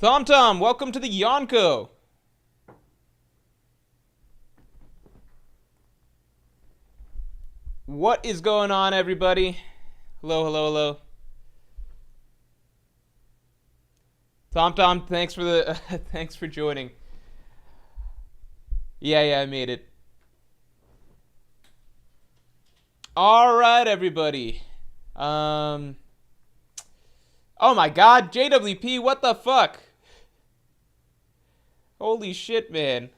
Tom, welcome to the Yonko. What is going on, everybody? Hello. Tom, thanks for the thanks for joining. Yeah, I made it. All right, everybody. Oh my God, JWP, what the fuck? Holy shit, man.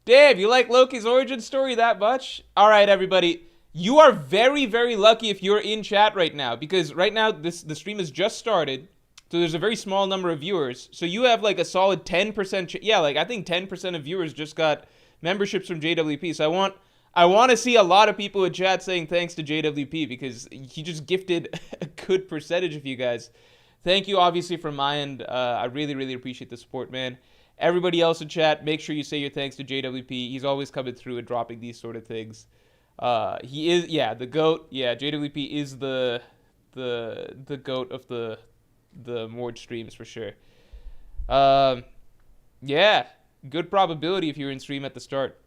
Dave, you like Loki's origin story that much? All right, everybody. You are very, very lucky if you're in chat right now, because right now the stream has just started, so there's a very small number of viewers. So you have like a solid 10%. Yeah, like I think 10% of viewers just got memberships from JWP. So I want to see a lot of people in chat saying thanks to JWP, because he just gifted a good percentage of you guys. Thank you, obviously, from my end. I really, really appreciate the support, man. Everybody else in chat, make sure you say your thanks to JWP. He's always coming through and dropping these sort of things. He is, yeah, the GOAT. Yeah, JWP is the GOAT of the Mord streams for sure. Yeah, good probability if you're in stream at the start.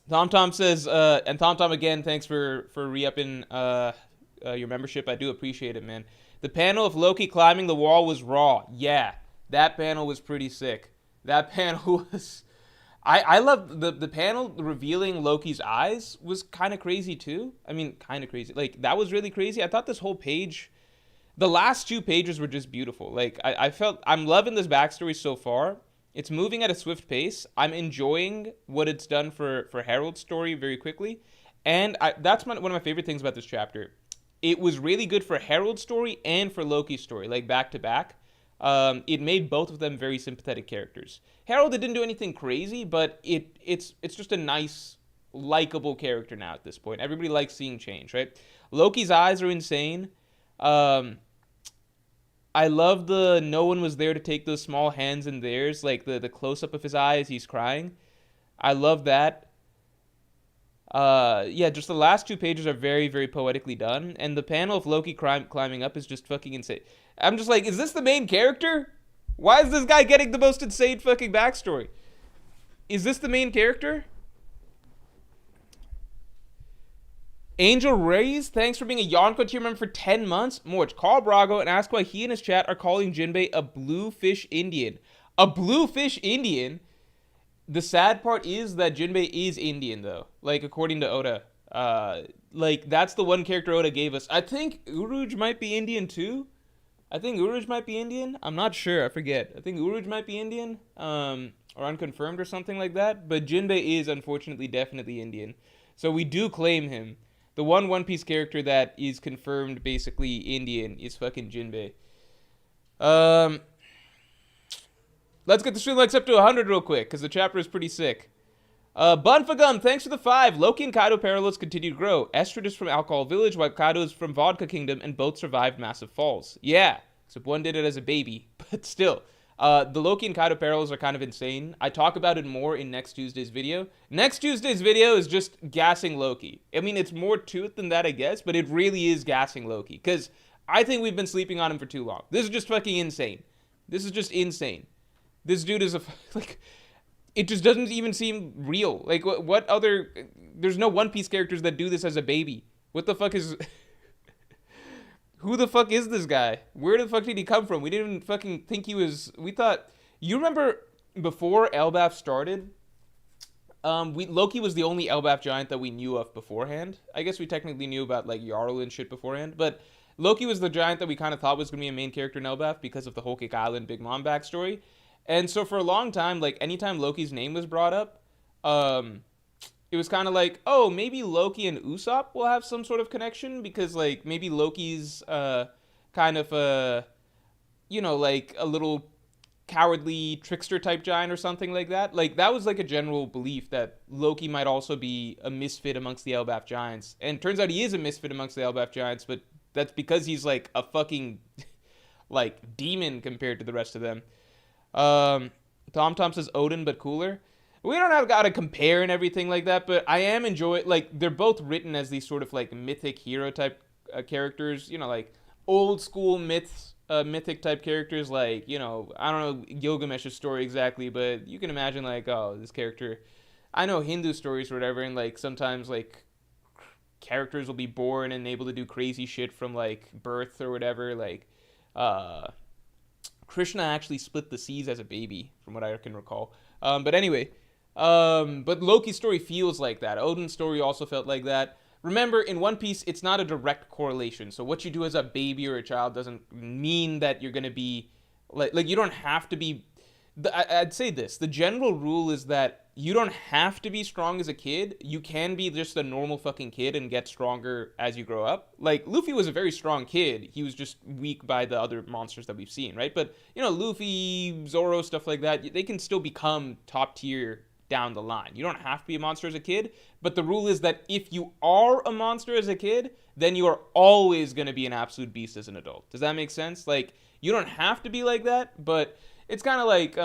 Tom says, and Tom again, thanks for re-upping your membership. I do appreciate it, man. The panel of Loki climbing the wall was raw. Yeah, that panel was pretty sick. That panel was... I love the panel revealing Loki's eyes was kind of crazy too. I mean, kind of crazy. Like, that was really crazy. I thought this whole page... The last 2 pages were just beautiful. Like, I felt... I'm loving this backstory so far. It's moving at a swift pace. I'm enjoying what it's done for Harold's story very quickly. And that's one of my favorite things about this chapter. It was really good for Harold's story and for Loki's story, like back to back. It made both of them very sympathetic characters. Harold didn't do anything crazy, but it's just a nice, likable character now at this point. Everybody likes seeing change, right? Loki's eyes are insane. I love the no one was there to take those small hands in theirs, like the close-up of his eyes, he's crying. I love that. Yeah, just the last 2 pages are very, very poetically done, and the panel of Loki climbing up is just fucking insane. I'm just like, is this the main character? Why is this guy getting the most insane fucking backstory? Is this the main character? Angel Reyes, thanks for being a Yonko tier member for 10 months. Morch, call Brago and ask why he and his chat are calling Jinbei a bluefish Indian. A bluefish Indian? The sad part is that Jinbei is Indian, though. Like, according to Oda. Like, that's the one character Oda gave us. I think Uruj might be Indian, too. I'm not sure. I forget. I think Uruj might be Indian. Or unconfirmed or something like that. But Jinbei is, unfortunately, definitely Indian. So we do claim him. The One Piece character that is confirmed basically Indian is fucking Jinbei. Let's get the stream likes up to 100 real quick, because the chapter is pretty sick. Bunfagum, thanks for the 5. Loki and Kaido parallels continue to grow. Estrid is from Alcohol Village, while Kaido is from Vodka Kingdom, and both survived massive falls. Yeah, except one did it as a baby, but still. The Loki and Kaido parallels are kind of insane. I talk about it more in next Tuesday's video. Next Tuesday's video is just gassing Loki. I mean, it's more to it than that, I guess, but it really is gassing Loki, because I think we've been sleeping on him for too long. This is just fucking insane. This is just insane. This dude is like, it just doesn't even seem real. Like, what other, there's no One Piece characters that do this as a baby. What the fuck is, who the fuck is this guy? Where the fuck did he come from? We didn't even fucking think he was, we thought, you remember before Elbaf started, Loki was the only Elbaf giant that we knew of beforehand. I guess we technically knew about, like, Jarl and shit beforehand, but Loki was the giant that we kind of thought was going to be a main character in Elbaf because of the Whole Cake Island Big Mom backstory. And so for a long time, like, anytime Loki's name was brought up, it was kind of like, oh, maybe Loki and Usopp will have some sort of connection, because, like, maybe Loki's kind of you know, like, a little cowardly trickster type giant or something like that. Like, that was, like, a general belief that Loki might also be a misfit amongst the Elbaf giants. And it turns out he is a misfit amongst the Elbaf giants, but that's because he's, like, a fucking, like, demon compared to the rest of them. Tom says Odin, but cooler. We don't have got to compare and everything like that, but I am enjoying, like, they're both written as these sort of, like, mythic hero type characters, you know, like, old school myths, mythic type characters, like, you know, I don't know Gilgamesh's story exactly, but you can imagine, like, oh, this character, I know Hindu stories or whatever, and like sometimes like characters will be born and able to do crazy shit from like birth or whatever. Like Krishna actually split the seas as a baby, from what I can recall. But anyway, but Loki's story feels like that. Odin's story also felt like that. Remember, in One Piece, it's not a direct correlation. So what you do as a baby or a child doesn't mean that you're going to be... Like you don't have to be... I'd say this. The general rule is that you don't have to be strong as a kid. You can be just a normal fucking kid and get stronger as you grow up. Like, Luffy was a very strong kid. He was just weak by the other monsters that we've seen, right? But, you know, Luffy, Zoro, stuff like that, they can still become top tier down the line. You don't have to be a monster as a kid, but the rule is that if you are a monster as a kid, then you are always going to be an absolute beast as an adult. Does that make sense? Like, you don't have to be like that, but it's kind of like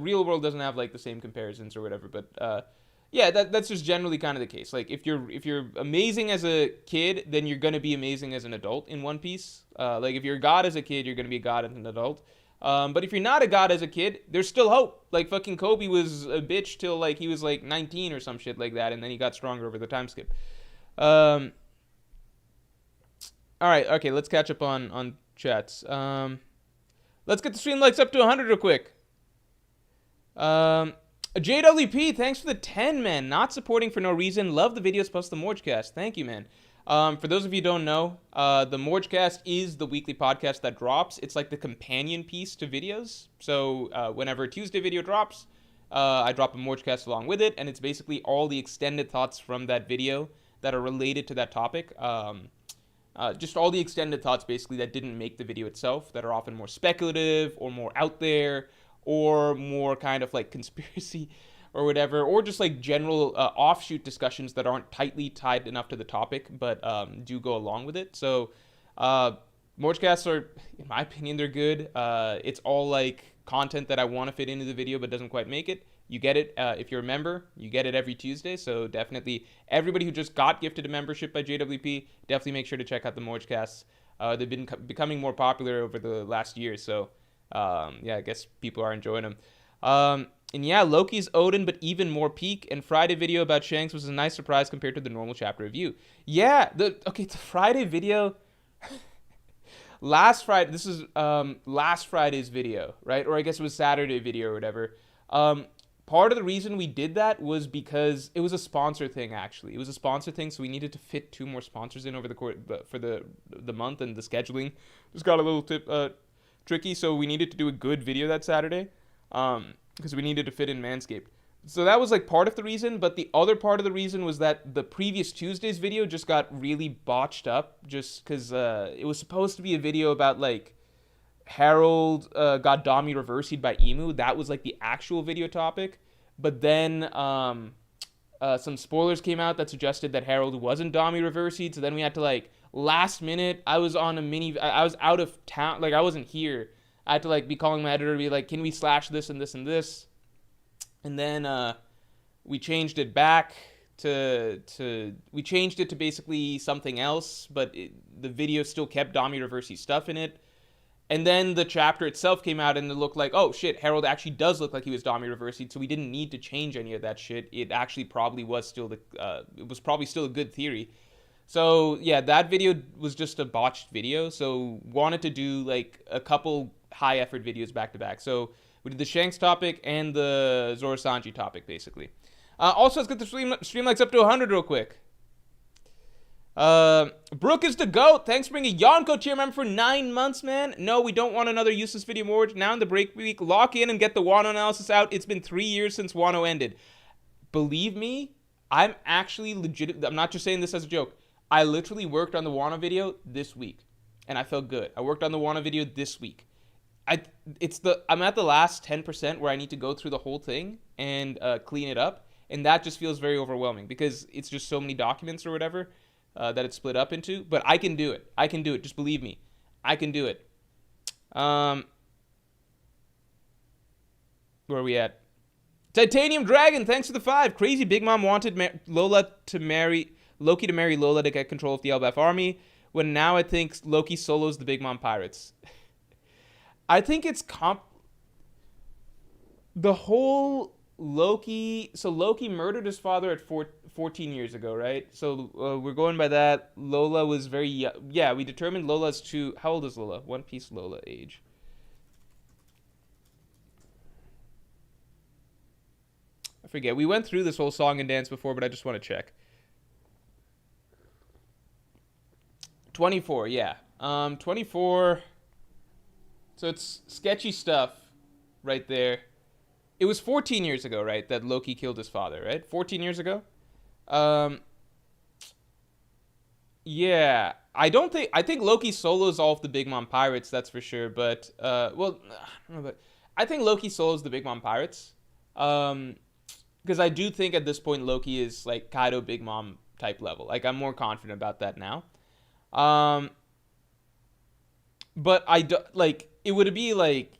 real world doesn't have like the same comparisons or whatever, but yeah, that's just generally kind of the case. Like, if you're amazing as a kid, then you're going to be amazing as an adult in One Piece. Like, if you're a god as a kid, you're going to be a god as an adult. But if you're not a god as a kid, there's still hope. Like, fucking Kobe was a bitch till, like, he was, like, 19 or some shit like that, and then he got stronger over the time skip. Alright, okay, let's catch up on chats. Let's get the stream likes up to 100 real quick. JWP, thanks for the 10, man. Not supporting for no reason. Love the videos plus the Morgcast. Thank you, man. For those of you who don't know, the Morgcast is the weekly podcast that drops. It's like the companion piece to videos. So whenever a Tuesday video drops, I drop a Morgcast along with it, and it's basically all the extended thoughts from that video that are related to that topic. Just all the extended thoughts, basically, that didn't make the video itself, that are often more speculative or more out there or more kind of like conspiracy or whatever, or just like general offshoot discussions that aren't tightly tied enough to the topic, but do go along with it. So Morgcasts are, in my opinion, they're good. It's all like content that I want to fit into the video but doesn't quite make it. You get it if you're a member. You get it every Tuesday. So definitely, everybody who just got gifted a membership by JWP, definitely make sure to check out the Morgcasts. They've been becoming more popular over the last year. So yeah, I guess people are enjoying them. And yeah, Loki's Odin, but even more peak. And Friday video about Shanks was a nice surprise compared to the normal chapter review. Yeah, the Friday video. Last Friday, this is last Friday's video, right? Or I guess it was Saturday video or whatever. Part of the reason we did that was because it was a sponsor thing, actually. It was a sponsor thing, so we needed to fit 2 more sponsors in over the course for the month, and the scheduling just got a little tricky. So we needed to do a good video that Saturday. Because we needed to fit in Manscaped. So that was like part of the reason, but the other part of the reason was that the previous Tuesday's video just got really botched up, just because it was supposed to be a video about like Harold got Dami reversied by Emu. That was like the actual video topic, but then some spoilers came out that suggested that Harold wasn't Dami reversied, so then we had to like last minute, I was out of town, like I wasn't here. I had to like be calling my editor to be like, can we slash this and this and this? And then we changed it back to basically something else, but the video still kept Dami Reversi stuff in it. And then the chapter itself came out and it looked like, oh shit, Harold actually does look like he was Dami Reversi, so we didn't need to change any of that shit. It actually probably was still it was probably still a good theory. So yeah, that video was just a botched video, so wanted to do like a couple high effort videos back to back. So we did the Shanks topic and the Zoro Sanji topic, basically. Also, let's get the stream likes up to 100 real quick. Brooke is the GOAT. Thanks for bringing Yonko tier member for 9 months, man. No, we don't want another useless video more. Now in the break week, lock in and get the Wano analysis out. It's been 3 years since Wano ended. Believe me, I'm actually legit. I'm not just saying this as a joke. I literally worked on the Wano video this week, and I felt good. I worked on the Wano video this week. I'm at the last 10% where I need to go through the whole thing and clean it up, and that just feels very overwhelming because it's just so many documents or whatever that it's split up into. But I can do it. Just believe me, I can do it. Where are we at? Titanium Dragon, thanks for the 5. Crazy Big Mom wanted Loki to marry Lola to get control of the Elbaf army. when now I think Loki solos the Big Mom Pirates. I think it's the whole Loki. So Loki murdered his father at 14 years ago, right? So we're going by that. Lola was very young. Yeah, we determined Lola's too. How old is Lola? One Piece Lola age. I forget. We went through this whole song and dance before, but I just want to check. 24, yeah. 24. So it's sketchy stuff right there. It was 14 years ago, right, that Loki killed his father, right? 14 years ago? Yeah. I think Loki solos all of the Big Mom Pirates, that's for sure, but, well, I don't know, but I think Loki solos the Big Mom Pirates. Because I do think at this point Loki is, like, Kaido Big Mom type level. Like, I'm more confident about that now. But it would be like,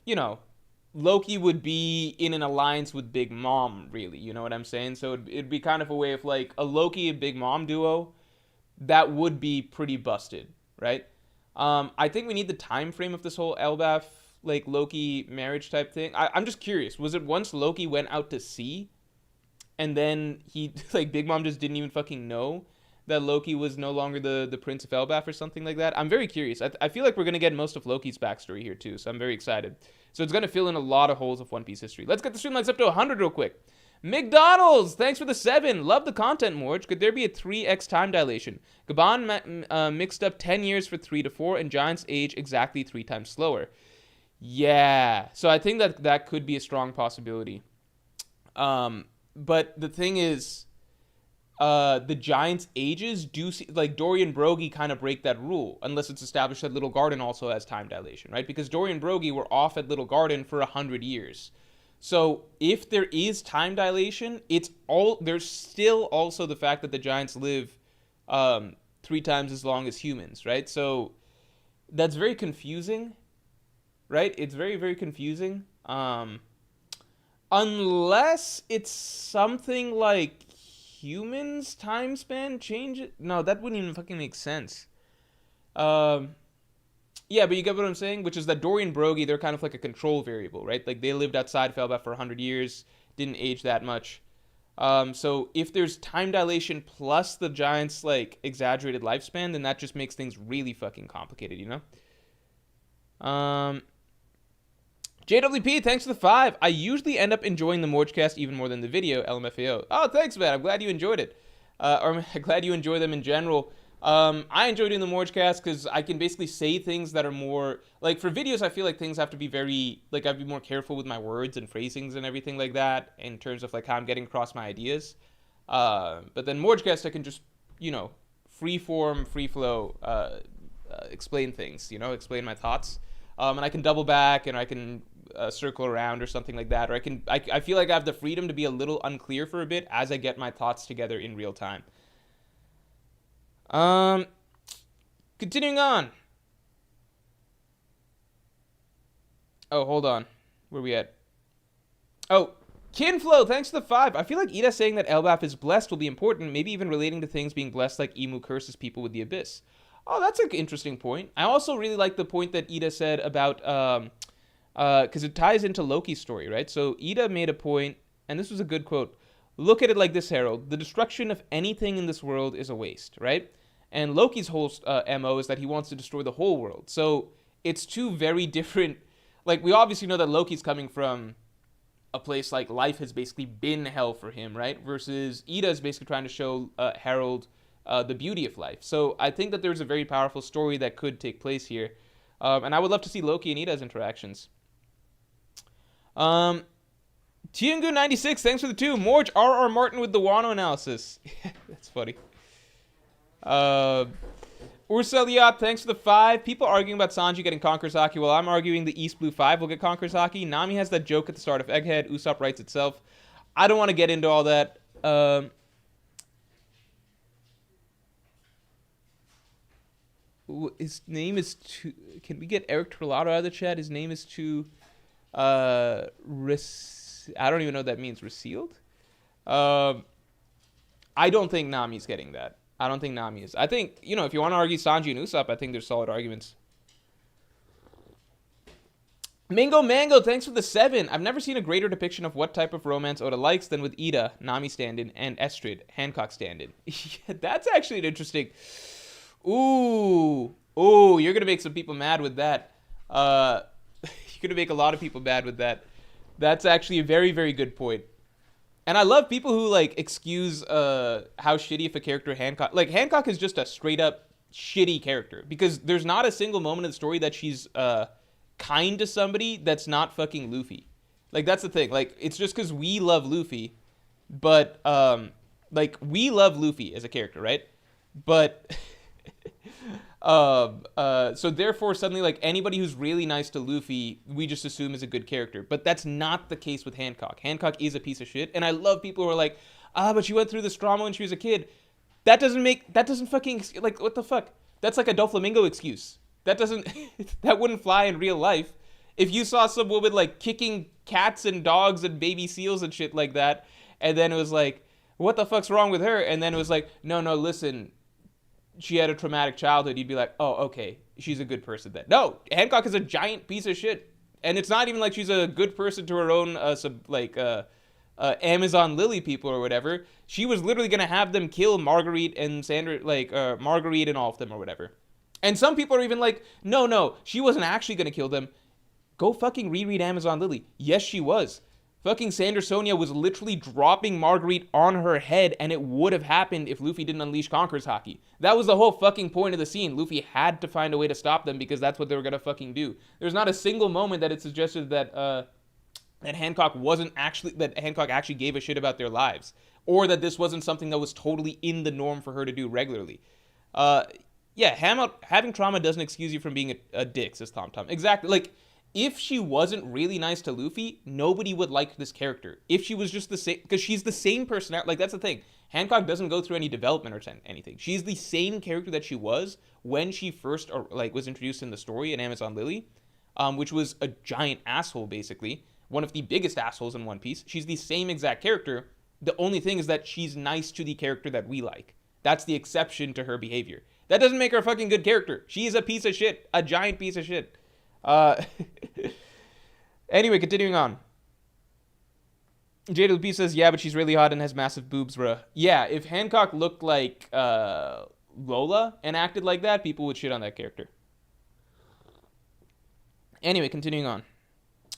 Loki would be in an alliance with Big Mom, really. You know what I'm saying? So it'd be kind of a way of like a Loki and Big Mom duo. That would be pretty busted, right? I think we need the time frame of this whole Elbaf, like Loki marriage type thing. I'm just curious. Was it once Loki went out to sea and then he, like, Big Mom just didn't even fucking know that Loki was no longer the Prince of Elbaf or something like that? I'm very curious. I feel like we're going to get most of Loki's backstory here too, so I'm very excited. So it's going to fill in a lot of holes of One Piece history. Let's get the streamlines up to 100 real quick. McDonald's, thanks for the 7. Love the content, Morge. Could there be a 3x time dilation? Gabon mixed up 10 years for 3 to 4, and Giants age exactly 3 times slower. Yeah, so I think that could be a strong possibility. But the thing is, the Giants' ages do like Dory and Broggy kind of break that rule unless it's established that Little Garden also has time dilation, right? Because Dory and Broggy were off at Little Garden for 100 years. So if there is time dilation, there's still also the fact that the Giants live 3 times as long as humans, right? So that's very confusing, right? It's very, very confusing. Unless it's something like humans' time span change it? No, that wouldn't even fucking make sense. Yeah, but you get what I'm saying? Which is that Dory and Broggy, they're kind of like a control variable, right? Like, they lived outside Felbaf for 100 years, didn't age that much. So if there's time dilation plus the Giants', like, exaggerated lifespan, then that just makes things really fucking complicated, you know? JWP, thanks for the 5. I usually end up enjoying the Morgcast even more than the video, LMFAO. Oh, thanks, man. I'm glad you enjoyed it. Or I'm glad you enjoy them in general. I enjoy doing the Morgcast because I can basically say things that are more... Like, for videos, I feel like things have to be very... Like, I'd be more careful with my words and phrasings and everything like that in terms of, like, how I'm getting across my ideas. But then Morgcast, I can just, free form, free flow, explain things, explain my thoughts. And I can double back and I can... circle around or something like that, or I feel like I have the freedom to be a little unclear for a bit as I get my thoughts together in real time. Continuing on. Oh, hold on. Where we at? Oh, Kinflow, thanks for the 5. I feel like Ida saying that Elbaf is blessed will be important, maybe even relating to things being blessed like Emu curses people with the abyss. Oh, that's an interesting point. I also really like the point that Ida said about because it ties into Loki's story, right? So Ida made a point, and this was a good quote. Look at it like this, Harold. The destruction of anything in this world is a waste, right? And Loki's whole MO is that he wants to destroy the whole world. So it's two very different... Like, we obviously know that Loki's coming from a place like life has basically been hell for him, right? Versus Ida is basically trying to show Harold the beauty of life. So I think that there's a very powerful story that could take place here. And I would love to see Loki and Ida's interactions. Tiangu96, thanks for the 2. Morge, R.R. Martin with the Wano analysis. That's funny. Urseliot, thanks for the 5. People arguing about Sanji getting Conqueror's Haki. Well, I'm arguing the East Blue 5 will get Conqueror's Haki. Nami has that joke at the start of Egghead. Usopp writes itself. I don't want to get into all that. His name is too... Can we get Eric Trelato out of the chat? His name is too... I don't even know what that means. Resealed? I don't think Nami's getting that. I don't think Nami is. I think, you know, if you want to argue Sanji and Usopp, I think there's solid arguments. Mango, thanks for the 7. I've never seen a greater depiction of what type of romance Oda likes than with Ida, Nami stand-in, and Estrid, Hancock stand-in. Yeah, that's actually an interesting... Ooh, you're gonna make some people mad with that. You're gonna make a lot of people mad with that. That's actually a very, very good point. And I love people who, like, excuse how shitty of a character Hancock... Like, Hancock is just a straight-up shitty character. Because there's not a single moment in the story that she's... kind to somebody that's not fucking Luffy. Like, that's the thing. Like, it's just because we love Luffy, but like, we love Luffy as a character, right? But so therefore suddenly, like, anybody who's really nice to Luffy we just assume is a good character. But that's not the case with Hancock. Hancock is a piece of shit, and I love people who are like, but she went through this trauma when she was a kid. That doesn't fucking, like, what the fuck? That's like a Doflamingo excuse. That wouldn't fly in real life. If you saw some woman, like, kicking cats and dogs and baby seals and shit like that, and then it was like, what the fuck's wrong with her? And then it was like, no, listen, she had a traumatic childhood. You'd be like, oh, okay, she's a good person then. No, Hancock is a giant piece of shit. And it's not even like she's a good person to her own, Amazon Lily people or whatever. She was literally going to have them kill Marguerite and Sandra, Marguerite and all of them or whatever. And some people are even like, no, she wasn't actually going to kill them. Go fucking reread Amazon Lily. Yes, she was. Fucking Sandersonia was literally dropping Marguerite on her head, and it would have happened if Luffy didn't unleash Conqueror's Haki. That was the whole fucking point of the scene. Luffy had to find a way to stop them because that's what they were going to fucking do. There's not a single moment that it suggested that that Hancock actually gave a shit about their lives, or that this wasn't something that was totally in the norm for her to do regularly. Yeah, having trauma doesn't excuse you from being a dick, says Tom. Exactly. Like, if she wasn't really nice to Luffy, nobody would like this character. If she was just the same, because she's the same personality. Like, that's the thing. Hancock doesn't go through any development or anything. She's the same character that she was when she first, was introduced in the story in Amazon Lily, which was a giant asshole, basically. One of the biggest assholes in One Piece. She's the same exact character. The only thing is that she's nice to the character that we like. That's the exception to her behavior. That doesn't make her a fucking good character. She is a piece of shit. A giant piece of shit. Anyway, continuing on. JWP says, yeah, but she's really hot and has massive boobs, bruh. Yeah, if Hancock looked like Lola and acted like that, people would shit on that character. Anyway, continuing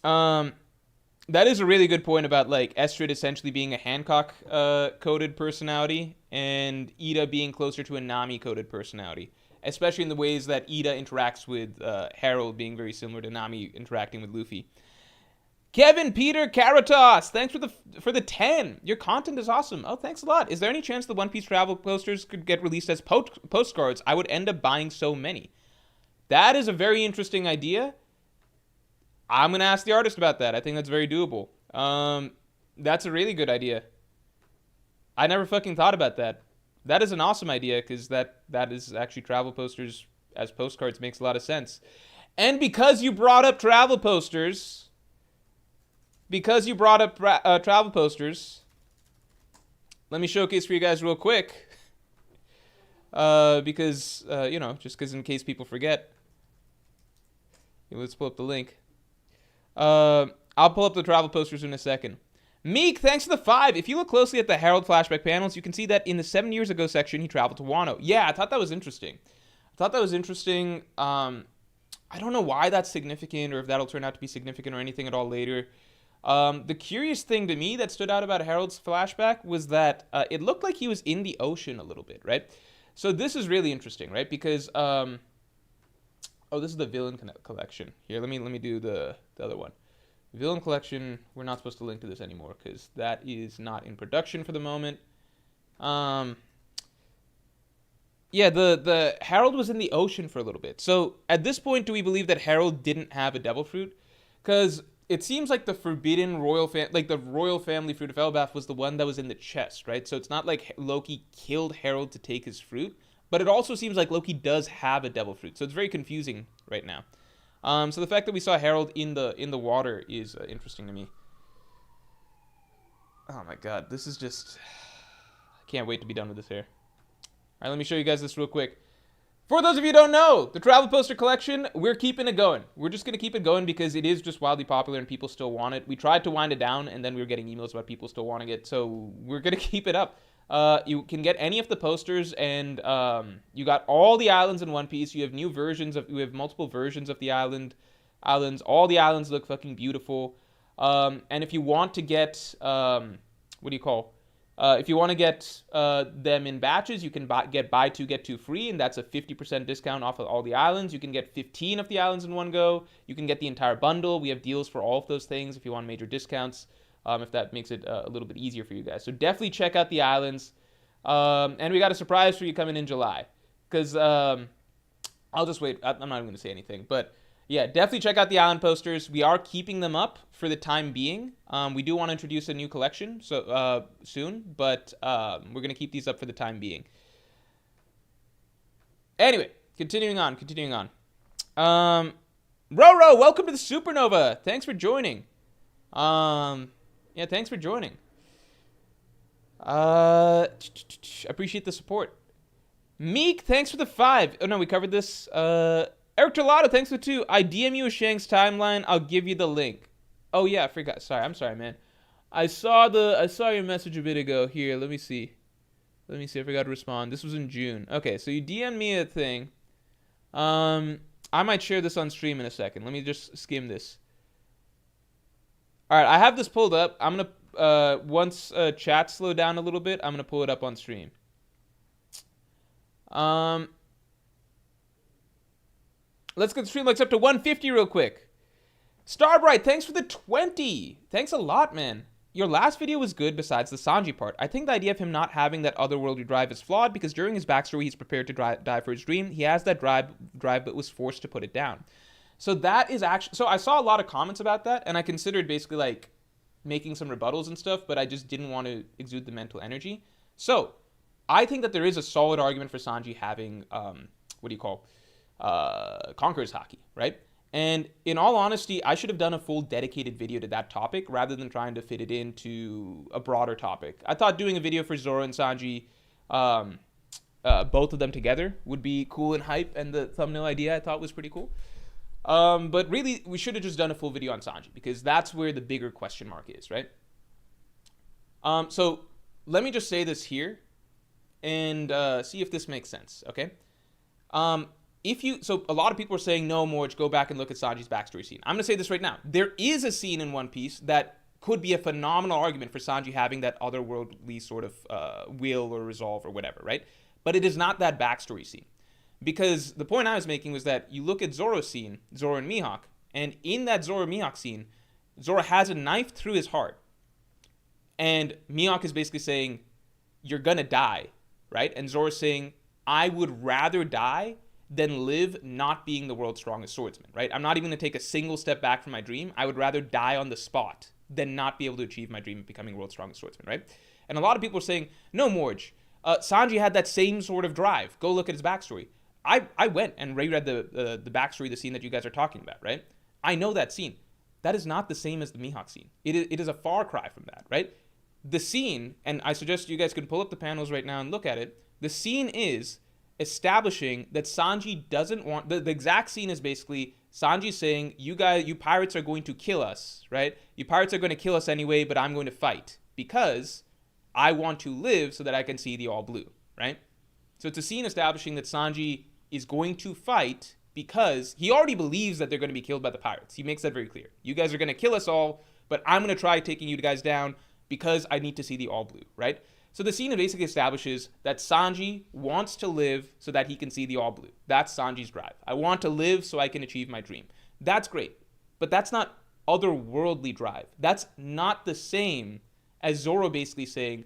on. That is a really good point about, like, Estrid essentially being a Hancock coded personality and Ida being closer to a Nami coded personality, especially in the ways that Ida interacts with Harold being very similar to Nami interacting with Luffy. Kevin Peter Caritas, thanks for the 10. Your content is awesome. Oh, thanks a lot. Is there any chance the One Piece travel posters could get released as postcards? I would end up buying so many. That is a very interesting idea. I'm going to ask the artist about that. I think that's very doable. That's a really good idea. I never fucking thought about that. That is an awesome idea, because that is actually travel posters as postcards makes a lot of sense. And because you brought up travel posters, let me showcase for you guys real quick. Because, just because in case people forget. Let's pull up the link. I'll pull up the travel posters in a second. Meek, thanks for the 5. If you look closely at the Harold flashback panels, you can see that in the 7 years ago section, he traveled to Wano. Yeah, I thought that was interesting. I don't know why that's significant or if that'll turn out to be significant or anything at all later. The curious thing to me that stood out about Harold's flashback was that it looked like he was in the ocean a little bit, right? So this is really interesting, right? Because, this is the villain collection. Here, let me do the other one. Villain collection, we're not supposed to link to this anymore because that is not in production for the moment. Yeah, the Harold was in the ocean for a little bit. So at this point, do we believe that Harold didn't have a devil fruit? Because it seems like the forbidden royal the royal family fruit of Elbaf was the one that was in the chest, right? So it's not like Loki killed Harold to take his fruit, but it also seems like Loki does have a devil fruit. So it's very confusing right now. So the fact that we saw Harold in the water is interesting to me. Oh my god, this is just... I can't wait to be done with this hair. right, let me show you guys this real quick. For those of you who don't know, the travel poster collection, we're keeping it going. We're just going to keep it going because it is just wildly popular and people still want it. We tried to wind it down, and then we were getting emails about people still wanting it, so we're going to keep it up. You can get any of the posters, and you got all the islands in one piece. You have we have multiple versions of the islands. All the islands look fucking beautiful. And if you want to get, if you want to get them in batches, you can get buy two, get two free, and that's a 50% discount off of all the islands. You can get 15 of the islands in one go. You can get the entire bundle. We have deals for all of those things if you want major discounts, if that makes it a little bit easier for you guys. So definitely check out the islands. And we got a surprise for you coming in July. Because I'll just wait. I'm not even going to say anything. But yeah, definitely check out the island posters. We are keeping them up for the time being. We do want to introduce a new collection soon, but we're going to keep these up for the time being. Anyway, continuing on. Roro, welcome to the Supernova. Thanks for joining. Yeah, thanks for joining. Appreciate the support. Meek, thanks for the 5. Oh, no, we covered this. Eric Trelato, thanks for 2. I DM you a Shang's timeline. I'll give you the link. Oh, yeah, I forgot. Sorry, I'm sorry, man. I saw your message a bit ago. Here, let me see. I forgot to respond. This was in June. Okay, so you DM me a thing. I might share this on stream in a second. Let me just skim this. All right, I have this pulled up. I'm going to, once chat slow down a little bit, I'm going to pull it up on stream. Let's get the stream likes up to 150 real quick. Starbright, thanks for the 20. Thanks a lot, man. Your last video was good besides the Sanji part. I think the idea of him not having that otherworldly drive is flawed because during his backstory, he's prepared to die for his dream. He has that drive but was forced to put it down. So that is actually... So I saw a lot of comments about that, and I considered basically, like, making some rebuttals and stuff, but I just didn't want to exude the mental energy. So I think that there is a solid argument for Sanji having, Conqueror's Haki, right? And in all honesty, I should have done a full dedicated video to that topic rather than trying to fit it into a broader topic. I thought doing a video for Zoro and Sanji, both of them together, would be cool and hype, and the thumbnail idea I thought was pretty cool. But really, we should have just done a full video on Sanji because that's where the bigger question mark is, right? So let me just say this here and see if this makes sense, okay? So a lot of people are saying, no, Morge, go back and look at Sanji's backstory scene. I'm going to say this right now. There is a scene in One Piece that could be a phenomenal argument for Sanji having that otherworldly sort of will or resolve or whatever, right? But it is not that backstory scene. Because the point I was making was that you look at Zoro's scene, Zoro and Mihawk, and in that Zoro-Mihawk scene, Zoro has a knife through his heart. And Mihawk is basically saying, you're going to die, right? And Zoro's saying, I would rather die than live not being the world's strongest swordsman, right? I'm not even going to take a single step back from my dream. I would rather die on the spot than not be able to achieve my dream of becoming world's strongest swordsman, right? And a lot of people are saying, no, Morge, Sanji had that same sort of drive. Go look at his backstory. I went and reread the backstory, the scene that you guys are talking about, right? I know that scene. That is not the same as the Mihawk scene. It is a far cry from that, right? The scene, and I suggest you guys can pull up the panels right now and look at it. The scene is establishing that Sanji doesn't want... The exact scene is basically Sanji saying, you pirates are going to kill us, right? You pirates are going to kill us anyway, but I'm going to fight because I want to live so that I can see the all blue, right? So it's a scene establishing that Sanji is going to fight because he already believes that they're going to be killed by the pirates. He makes that very clear. You guys are going to kill us all, but I'm going to try taking you guys down because I need to see the all blue, right? So the scene basically establishes that Sanji wants to live so that he can see the all blue. That's Sanji's drive. I want to live so I can achieve my dream. That's great, but that's not otherworldly drive. That's not the same as Zoro basically saying,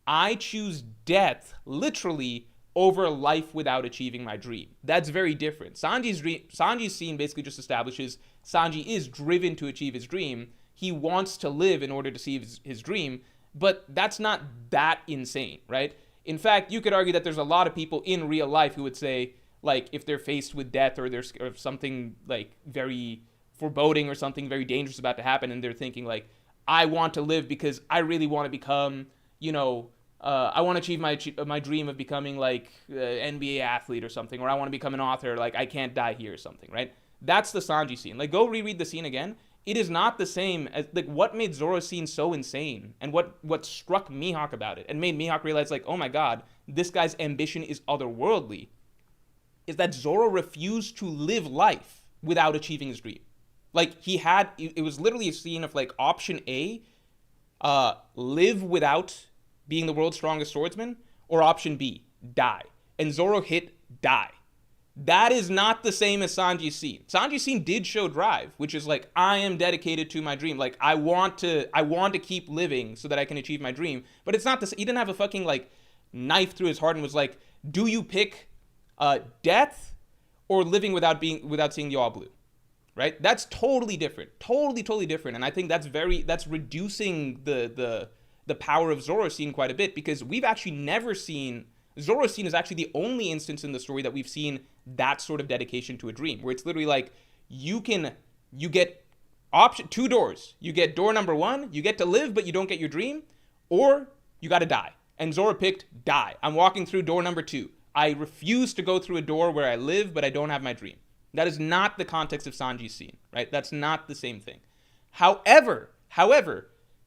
I choose death, literally, over life without achieving my dream. That's very different. Sanji's scene basically just establishes Sanji is driven to achieve his dream. He wants to live in order to see his dream, but that's not that insane, right? In fact, you could argue that there's a lot of people in real life who would say, like, if they're faced with death or there's something, like, very foreboding or something very dangerous about to happen, and they're thinking, like, I want to live because I really want to become, I want to achieve my dream of becoming like an NBA athlete or something, or I want to become an author. Like I can't die here or something, right? That's the Sanji scene. Like go reread the scene again. It is not the same as like what made Zoro's scene so insane, and what struck Mihawk about it, and made Mihawk realize like, oh my god, this guy's ambition is otherworldly. Is that Zoro refused to live life without achieving his dream. Like he had, it was literally a scene of like option A, live without being the world's strongest swordsman, or option B, die. And Zoro hit die. That is not the same as Sanji's scene. Sanji's scene did show drive, which is like, I am dedicated to my dream. Like I want to keep living so that I can achieve my dream. But it's not this. He didn't have a fucking like knife through his heart and was like, do you pick death or living without seeing the all blue? Right? That's totally different. Totally different. And I think that's reducing the power of Zoro's scene quite a bit, because we've actually never seen, Zoro's scene is actually the only instance in the story that we've seen that sort of dedication to a dream, where it's literally like you get option 2 doors. You get door number 1, you get to live but you don't get your dream, or you got to die. And Zoro picked die. I'm walking through door number 2. I refuse to go through a door where I live but I don't have my dream. That is not the context of Sanji's scene, right? That's not the same thing. However,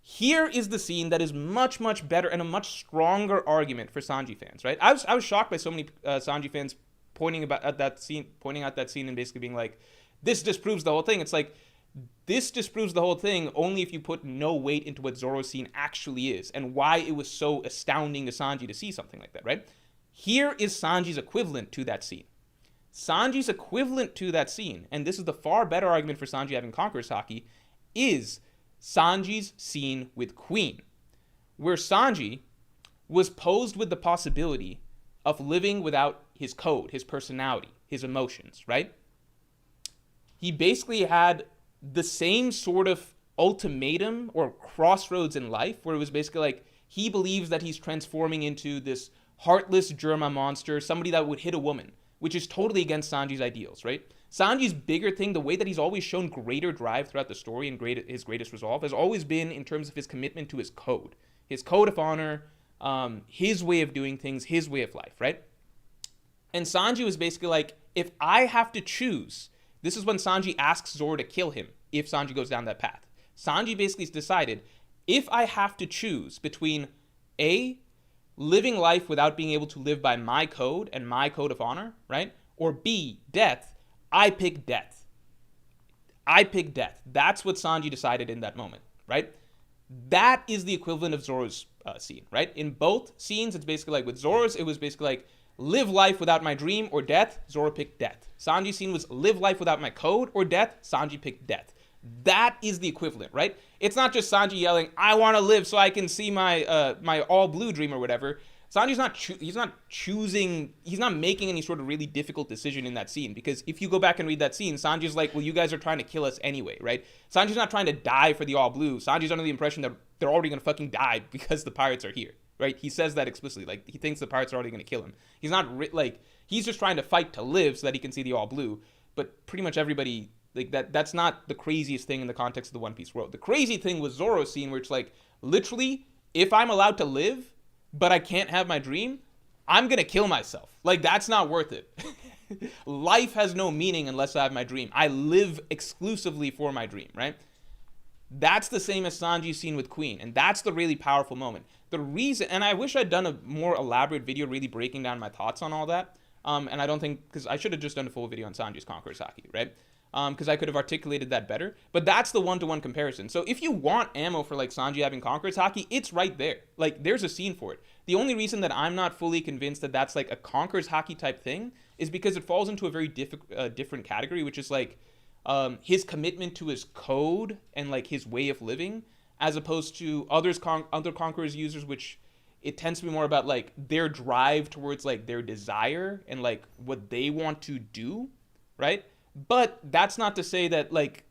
here is the scene that is much, much better and a much stronger argument for Sanji fans, right? I was shocked by so many Sanji fans pointing out that scene and basically being like, this disproves the whole thing. It's like, this disproves the whole thing only if you put no weight into what Zoro's scene actually is and why it was so astounding to Sanji to see something like that, right? Here is Sanji's equivalent to that scene. Sanji's equivalent to that scene, and this is the far better argument for Sanji having conquerors Haki, is Sanji's scene with Queen, where Sanji was posed with the possibility of living without his code, his personality, his emotions, right? He basically had the same sort of ultimatum or crossroads in life, where it was basically like he believes that he's transforming into this heartless Germa monster, somebody that would hit a woman, which is totally against Sanji's ideals, right? Sanji's bigger thing, the way that he's always shown greater drive throughout the story and his greatest resolve, has always been in terms of his commitment to his code of honor, his way of doing things, his way of life, right? And Sanji was basically like, if I have to choose, this is when Sanji asks Zoro to kill him if Sanji goes down that path. Sanji basically decided, if I have to choose between A, living life without being able to live by my code and my code of honor, right? Or B, death, I pick death. That's what Sanji decided in that moment, right? That is the equivalent of Zoro's scene, right? In both scenes, it's basically like, with Zoro's, it was basically like, live life without my dream or death, Zoro picked death. Sanji's scene was live life without my code or death, Sanji picked death. That is the equivalent, right? It's not just Sanji yelling, I want to live so I can see my my all blue dream or whatever. Sanji's he's not making any sort of really difficult decision in that scene, because if you go back and read that scene, Sanji's like, well, you guys are trying to kill us anyway, right? Sanji's not trying to die for the all blue. Sanji's under the impression that they're already going to fucking die because the pirates are here, right? He says that explicitly. Like, he thinks the pirates are already going to kill him. He's not, he's just trying to fight to live so that he can see the all blue. But pretty much everybody, like, that's not the craziest thing in the context of the One Piece world. The crazy thing was Zoro's scene, where it's like, literally, if I'm allowed to live, but I can't have my dream, I'm gonna kill myself. Like, that's not worth it. Life has no meaning unless I have my dream. I live exclusively for my dream, right? That's the same as Sanji's scene with Queen, and that's the really powerful moment. The reason, and I wish I'd done a more elaborate video really breaking down my thoughts on all that, and I don't think, because I should have just done a full video on Sanji's Conqueror's Haki, right? Because I could have articulated that better. But that's the one-to-one comparison. So if you want ammo for, like, Sanji having Conqueror's Haki, it's right there. Like, there's a scene for it. The only reason that I'm not fully convinced that that's, like, a Conqueror's Haki type thing is because it falls into a very different category, which is, like, his commitment to his code and, like, his way of living, as opposed to other Conqueror's users, which it tends to be more about, like, their drive towards, like, their desire and, like, what they want to do, right? But that's not to say that, like,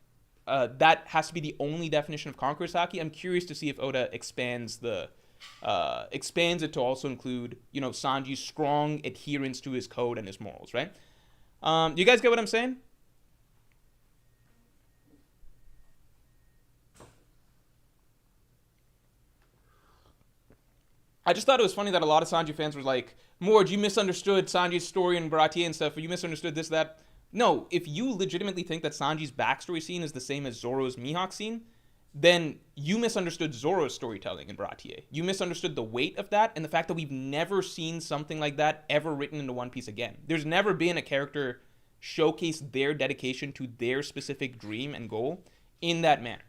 that has to be the only definition of Conqueror's Haki. I'm curious to see if Oda expands it to also include, you know, Sanji's strong adherence to his code and his morals, right? You guys get what I'm saying? I just thought it was funny that a lot of Sanji fans were like, Morg, you misunderstood Sanji's story and Baratie and stuff, or you misunderstood this, that. No, if you legitimately think that Sanji's backstory scene is the same as Zoro's Mihawk scene, then you misunderstood Zoro's storytelling in Baratie. You misunderstood the weight of that and the fact that we've never seen something like that ever written into One Piece again. There's never been a character showcase their dedication to their specific dream and goal in that manner.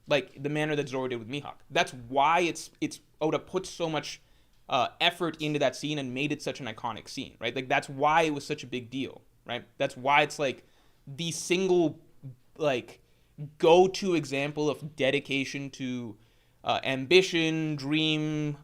Like the manner that Zoro did with Mihawk. That's why it's Oda put so much effort into that scene and made it such an iconic scene, right? Like that's why it was such a big deal, right? That's why it's like the single like go-to example of dedication to ambition, dream,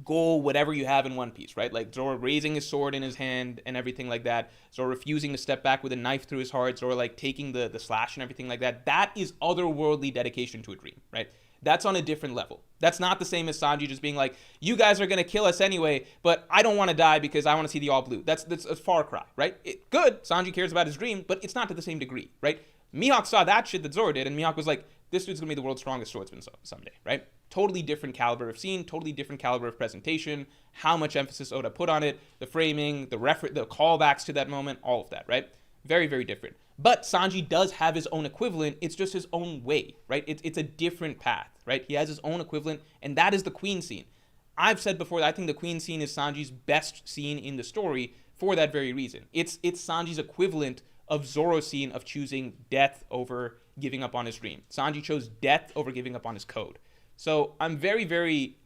goal, whatever you have in One Piece, right? Like Zoro raising his sword in his hand and everything like that. Zoro refusing to step back with a knife through his heart. Zoro like taking the slash and everything like that. That is otherworldly dedication to a dream, right? That's on a different level. That's not the same as Sanji just being like, you guys are going to kill us anyway, but I don't want to die because I want to see the all blue. That's a far cry, right? Good, Sanji cares about his dream, but it's not to the same degree, right? Mihawk saw that shit that Zoro did, and Mihawk was like, this dude's going to be the world's strongest swordsman someday, right? Totally different caliber of scene, totally different caliber of presentation, how much emphasis Oda put on it, the framing, the callbacks to that moment, all of that, right? Very, very different. But Sanji does have his own equivalent. It's just his own way, right? It's a different path, right? He has his own equivalent, and that is the Queen scene. I've said before that I think the Queen scene is Sanji's best scene in the story for that very reason. It's Sanji's equivalent of Zoro's scene of choosing death over giving up on his dream. Sanji chose death over giving up on his code. So I'm very, very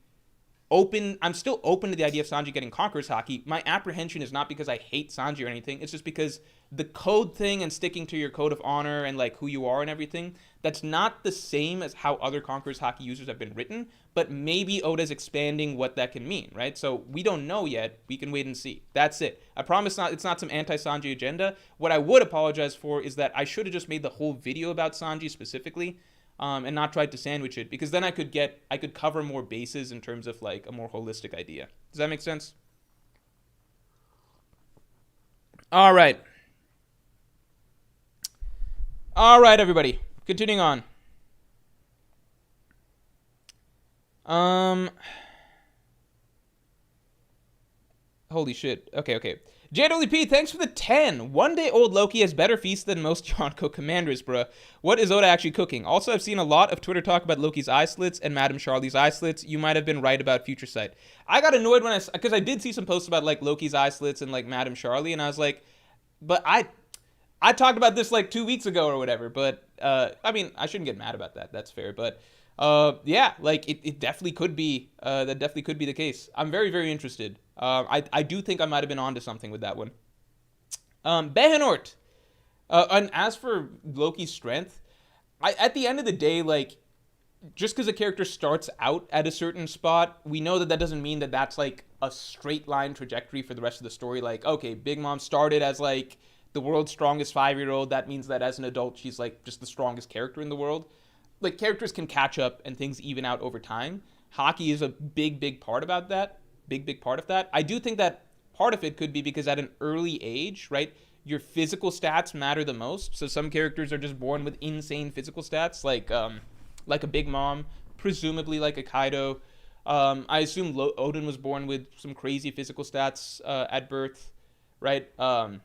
open. I'm still open to the idea of Sanji getting Conqueror's Haki. My apprehension is not because I hate Sanji or anything. It's just because the code thing and sticking to your code of honor and like who you are and everything, that's not the same as how other Conqueror's Haki users have been written, but maybe Oda's expanding what that can mean, right? So we don't know yet. We can wait and see. That's it. I promise it's not some anti-Sanji agenda. What I would apologize for is that I should have just made the whole video about Sanji specifically, and not tried to sandwich it, because then I could cover more bases in terms of like a more holistic idea. Does that make sense? All right, everybody. Continuing on. Holy shit. Okay. JWP, thanks for the 10. One-day-old Loki has better feasts than most Yonko commanders, bruh. What is Oda actually cooking? Also, I've seen a lot of Twitter talk about Loki's eye slits and Madame Charlie's eye slits. You might have been right about Future Sight. I got annoyed because I did see some posts about like Loki's eye slits and like Madame Charlie, and I was like, but I talked about this like 2 weeks ago or whatever, but I mean, I shouldn't get mad about that. That's fair, but yeah, like it definitely could be, that definitely could be the case. I'm very, very interested. I do think I might have been onto something with that one. Behenort. And as for Loki's strength, at the end of the day, like, just because a character starts out at a certain spot, we know that doesn't mean that that's like a straight line trajectory for the rest of the story. Like, okay, Big Mom started as like the world's strongest 5-year-old. That means that as an adult, she's like just the strongest character in the world. Like, characters can catch up and things even out over time. Haki is a big part about that. Big part of that. I do think that part of it could be because at an early age, right, your physical stats matter the most. So some characters are just born with insane physical stats, like a Big Mom, presumably like a Kaido. I assume Odin was born with some crazy physical stats at birth, right? And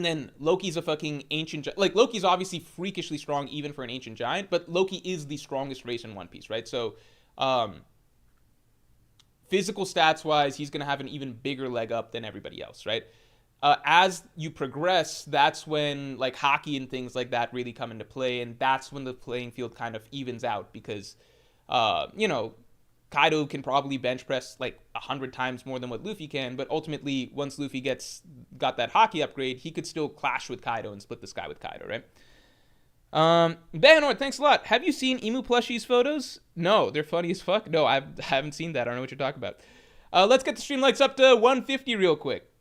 then Loki's a fucking ancient... Like, Loki's obviously freakishly strong even for an ancient giant, but Loki is the strongest race in One Piece, right? So, physical stats-wise, he's going to have an even bigger leg up than everybody else, right? As you progress, that's when, like, Haki and things like that really come into play, and that's when the playing field kind of evens out, because, you know, Kaido can probably bench press like 100 times more than what Luffy can, but ultimately, once Luffy got that Haki upgrade, he could still clash with Kaido and split the sky with Kaido, right? Behanor, thanks a lot. Have you seen Emu Plushie's photos? No, they're funny as fuck. No, I haven't seen that. I don't know what you're talking about. Let's get the stream likes up to 150 real quick.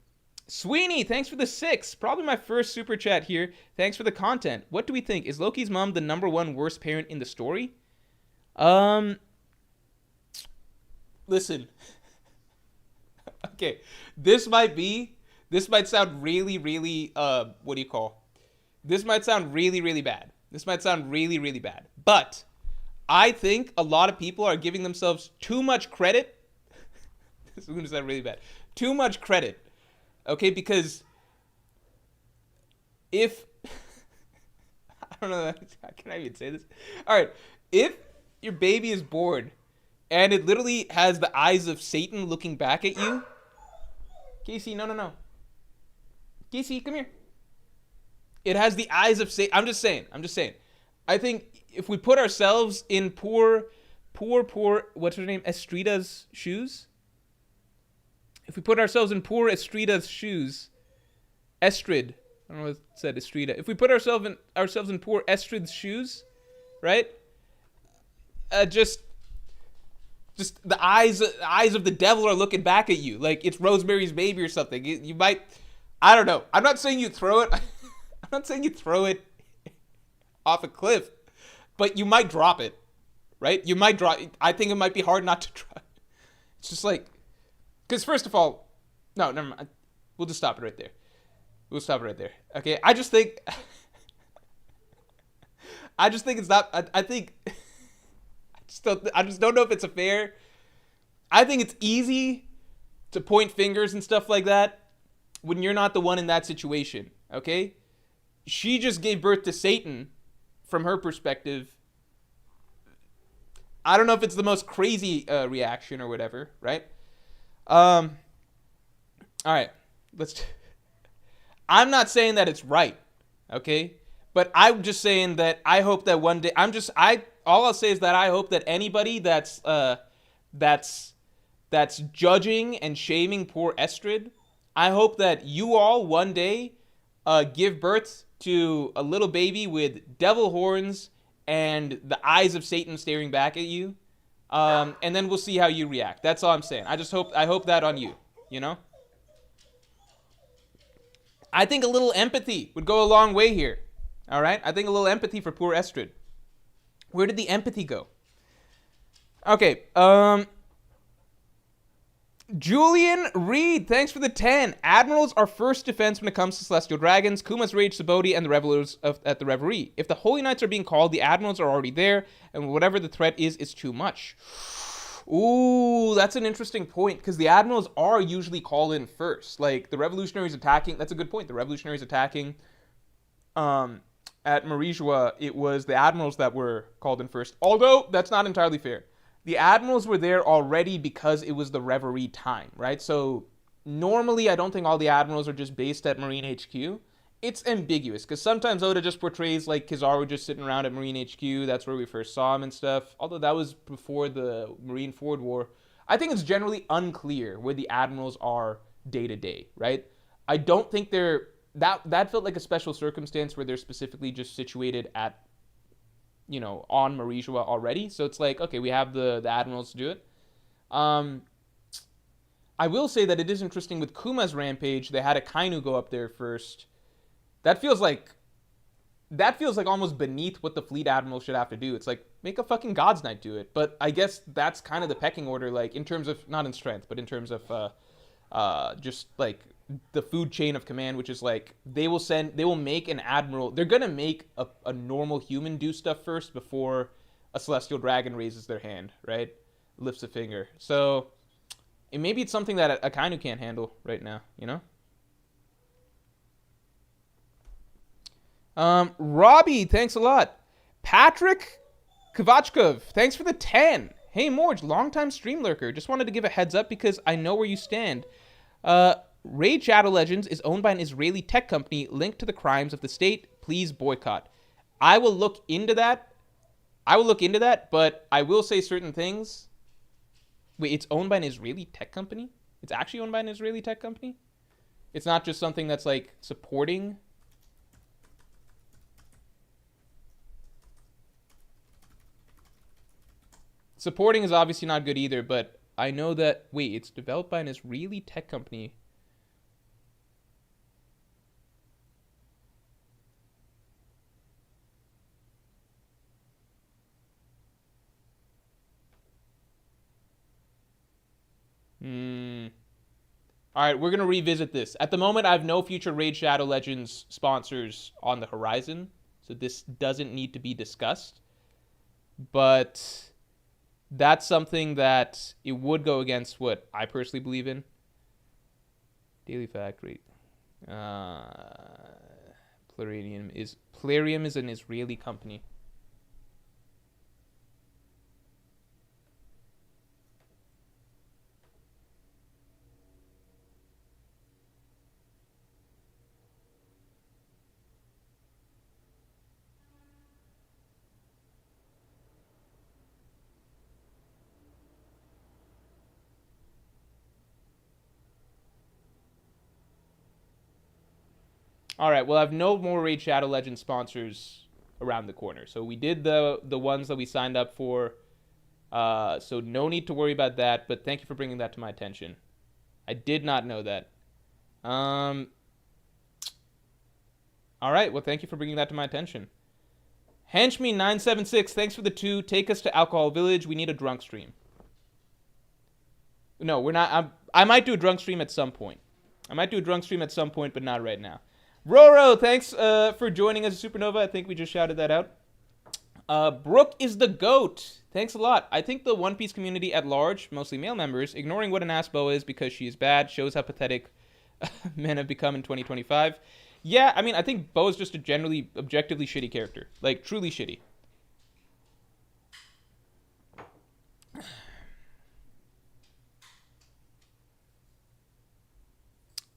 Sweeney, thanks for the 6. Probably my first super chat here. Thanks for the content. What do we think? Is Loki's mom the #1 worst parent in the story? Listen. Okay, this might sound really, really, what do you call? This might sound really, really bad. But I think a lot of people are giving themselves too much credit This is going to sound really bad. Too much credit. Okay, because if... I don't know, can I even say this? All right, if your baby is born and it literally has the eyes of Satan looking back at you... Casey, no. Casey, come here. It has the eyes of Satan. I'm just saying. I think if we put ourselves in poor, what's her name? Estrida's shoes? If we put ourselves in poor Estrida's shoes, Estrid, I don't know what it said, Estrida. If we put ourselves in poor Estrid's shoes, right? Just the eyes of the devil are looking back at you like it's Rosemary's Baby or something. You might, I don't know. I'm not saying you throw it. I'm not saying you throw it off a cliff, but you might drop it, right? You might drop. I think it might be hard not to drop. It's just like, because first of all, no, never mind. We'll just stop it right there. Okay, I just think it's not. I think. I just don't know if it's a fair. I think it's easy to point fingers and stuff like that when you're not the one in that situation, okay? She just gave birth to Satan from her perspective. I don't know if it's the most crazy reaction or whatever, right? All right, I'm not saying that it's right, okay? But I'm just saying that I hope that one day all I'll say is that I hope that anybody that's judging and shaming poor Estrid, I hope that you all one day give birth to a little baby with devil horns and the eyes of Satan staring back at you, and then we'll see how you react. That's all I'm saying. I hope that on you, you know? I think a little empathy would go a long way here. All right? I think a little empathy for poor Estrid. Where did the empathy go? Okay, Julian Reed, thanks for the 10. Admirals are first defense when it comes to Celestial Dragons, Kuma's Rage, Saboti, and the Revelers at the Reverie. If the Holy Knights are being called, the Admirals are already there, and whatever the threat is too much. Ooh, that's an interesting point, because the Admirals are usually called in first. Like, the Revolutionaries attacking, that's a good point. The Revolutionaries attacking at Marijua, it was the Admirals that were called in first. Although, that's not entirely fair. The Admirals were there already because it was the Reverie time, right? So, normally, I don't think all the Admirals are just based at Marine HQ. It's ambiguous, because sometimes Oda just portrays, like, Kizaru just sitting around at Marine HQ. That's where we first saw him and stuff. Although that was before the Marineford War. I think it's generally unclear where the Admirals are day-to-day, right? I don't think they're... That felt like a special circumstance where they're specifically just situated at, you know, on Marijua already. So it's like, okay, we have the Admirals to do it. I will say that it is interesting with Kuma's Rampage, they had a Kainu go up there first. That feels like almost beneath what the Fleet Admiral should have to do. It's like, make a fucking God's Knight do it. But I guess that's kind of the pecking order, like, in terms of, not in strength, but in terms of just, like, the food chain of command, which is like they will make an admiral. They're gonna make a normal human do stuff first before a celestial dragon raises their hand, right? Lifts a finger. So maybe it's something that a Kainu can't handle right now, you know? Robbie, thanks a lot. Patrick Kovachkov, thanks for the 10. Hey Morge, longtime stream lurker. Just wanted to give a heads up because I know where you stand. Raid Shadow Legends is owned by an Israeli tech company linked to the crimes of the state. Please boycott. I will look into that, but I will say certain things. Wait, it's owned by an Israeli tech company? It's actually owned by an Israeli tech company? It's not just something that's, like, supporting... Supporting is obviously not good either, but I know that... Wait, it's developed by an Israeli tech company. Alright, we're going to revisit this. At the moment, I have no future Raid Shadow Legends sponsors on the horizon, so this doesn't need to be discussed. But that's something that it would go against what I personally believe in. Daily Factory. Plarium is an Israeli company. All right, well, I have no more Raid Shadow Legends sponsors around the corner. So we did the ones that we signed up for. So no need to worry about that. But thank you for bringing that to my attention. I did not know that. All right, well, thank you for bringing that to my attention. Henchme976, thanks for the 2. Take us to Alcohol Village. We need a drunk stream. No, we're not. I might do a drunk stream at some point. But not right now. Roro, thanks for joining us, Supernova. I think we just shouted that out. Brooke is the GOAT. Thanks a lot. I think the One Piece community at large, mostly male members, ignoring what an ass Boa is because she is bad, shows how pathetic men have become in 2025. Yeah, I mean, I think Boa's just a generally, objectively shitty character. Like, truly shitty.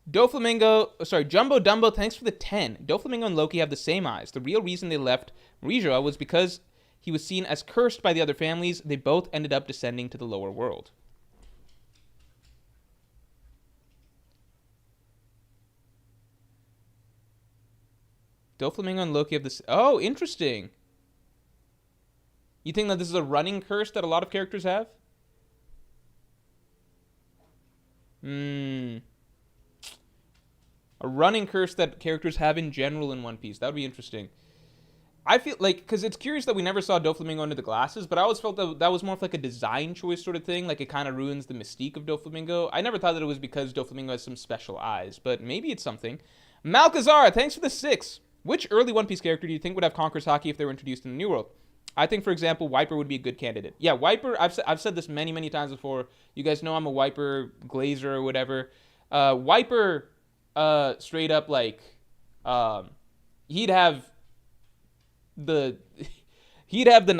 Jumbo Dumbo, thanks for the 10. Doflamingo and Loki have the same eyes. The real reason they left Marija was because he was seen as cursed by the other families. They both ended up descending to the lower world. Doflamingo and Loki have this. Oh, interesting. You think that this is a running curse that a lot of characters have? A running curse that characters have in general in One Piece. That would be interesting. I feel like, because it's curious that we never saw Doflamingo under the glasses, but I always felt that that was more of like a design choice sort of thing. Like, it kind of ruins the mystique of Doflamingo. I never thought that it was because Doflamingo has some special eyes, but maybe it's something. Malkazar, thanks for the 6. Which early One Piece character do you think would have Conqueror's Haki if they were introduced in the New World? I think, for example, Wiper would be a good candidate. Yeah, Wiper, I've said this many, many times before. You guys know I'm a Wiper glazer or whatever. Wiper... straight up, like, he'd have the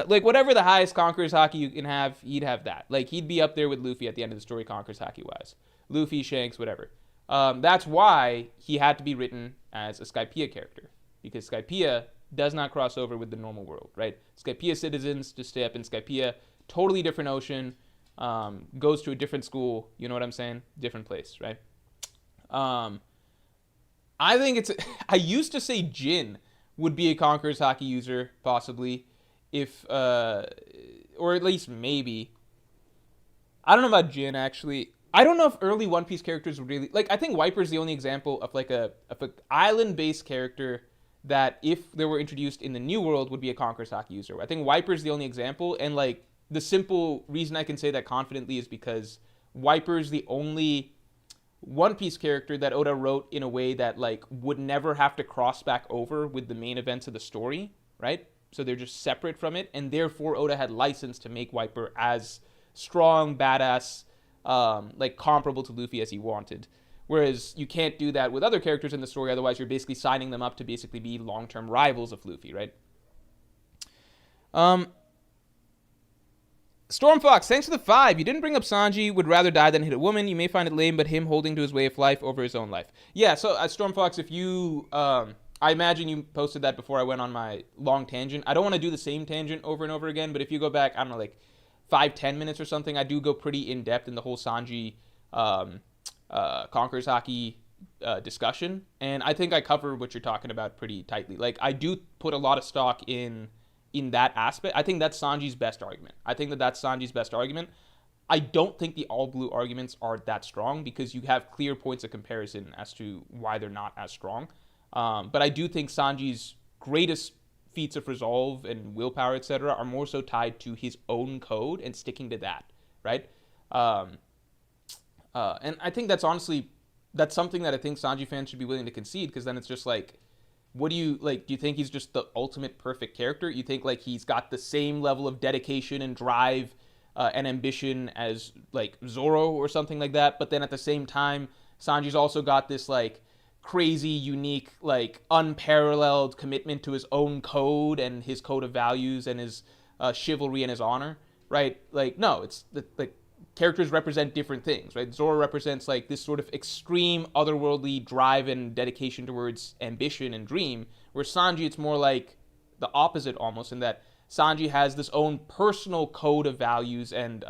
like, whatever the highest Conqueror's Haki you can have, he'd have that. Like, he'd be up there with Luffy at the end of the story, Conqueror's Haki wise. Luffy, Shanks, whatever. That's why he had to be written as a Skypiea character, because Skypiea does not cross over with the normal world, right? Skypiea citizens just stay up in Skypiea, totally different ocean, goes to a different school, you know what I'm saying? Different place, right? I think it's... I used to say Jin would be a Conqueror's Haki user, possibly. If... or at least maybe. I don't know about Jin, actually. I don't know if early One Piece characters would really... Like, I think Wiper's the only example of, like, an island-based character that, if they were introduced in the New World, would be a Conqueror's Haki user. I think Wiper's the only example, and, like, the simple reason I can say that confidently is because Wiper's the only... One Piece character that Oda wrote in a way that, like, would never have to cross back over with the main events of the story, right? So they're just separate from it, and therefore Oda had license to make Wiper as strong, badass, like, comparable to Luffy as he wanted. Whereas you can't do that with other characters in the story, otherwise you're basically signing them up to basically be long-term rivals of Luffy, right? Stormfox, thanks for the 5. You didn't bring up Sanji would rather die than hit a woman. You may find it lame, but him holding to his way of life over his own life. Yeah, so Stormfox, if you... I imagine you posted that before I went on my long tangent. I don't want to do the same tangent over and over again, but if you go back, I don't know, like 5-10 minutes or something, I do go pretty in-depth in the whole Sanji Conqueror's Haki discussion. And I think I cover what you're talking about pretty tightly. Like, I do put a lot of stock in that aspect. I think that's Sanji's best argument. I don't think the all blue arguments are that strong because you have clear points of comparison as to why they're not as strong. But I do think Sanji's greatest feats of resolve and willpower, etc., are more so tied to his own code and sticking to that, right? And I think that's something that I think Sanji fans should be willing to concede, because then it's just like, what do you, like, do you think he's just the ultimate perfect character? You think, like, he's got the same level of dedication and drive an ambition as like Zoro or something like that. But then at the same time, Sanji's also got this like crazy, unique, like unparalleled commitment to his own code and his code of values and his chivalry and his honor, right? Like, no, it's like characters represent different things, right? Zoro represents like this sort of extreme otherworldly drive and dedication towards ambition and dream, where Sanji, it's more like the opposite almost, in that Sanji has this own personal code of values and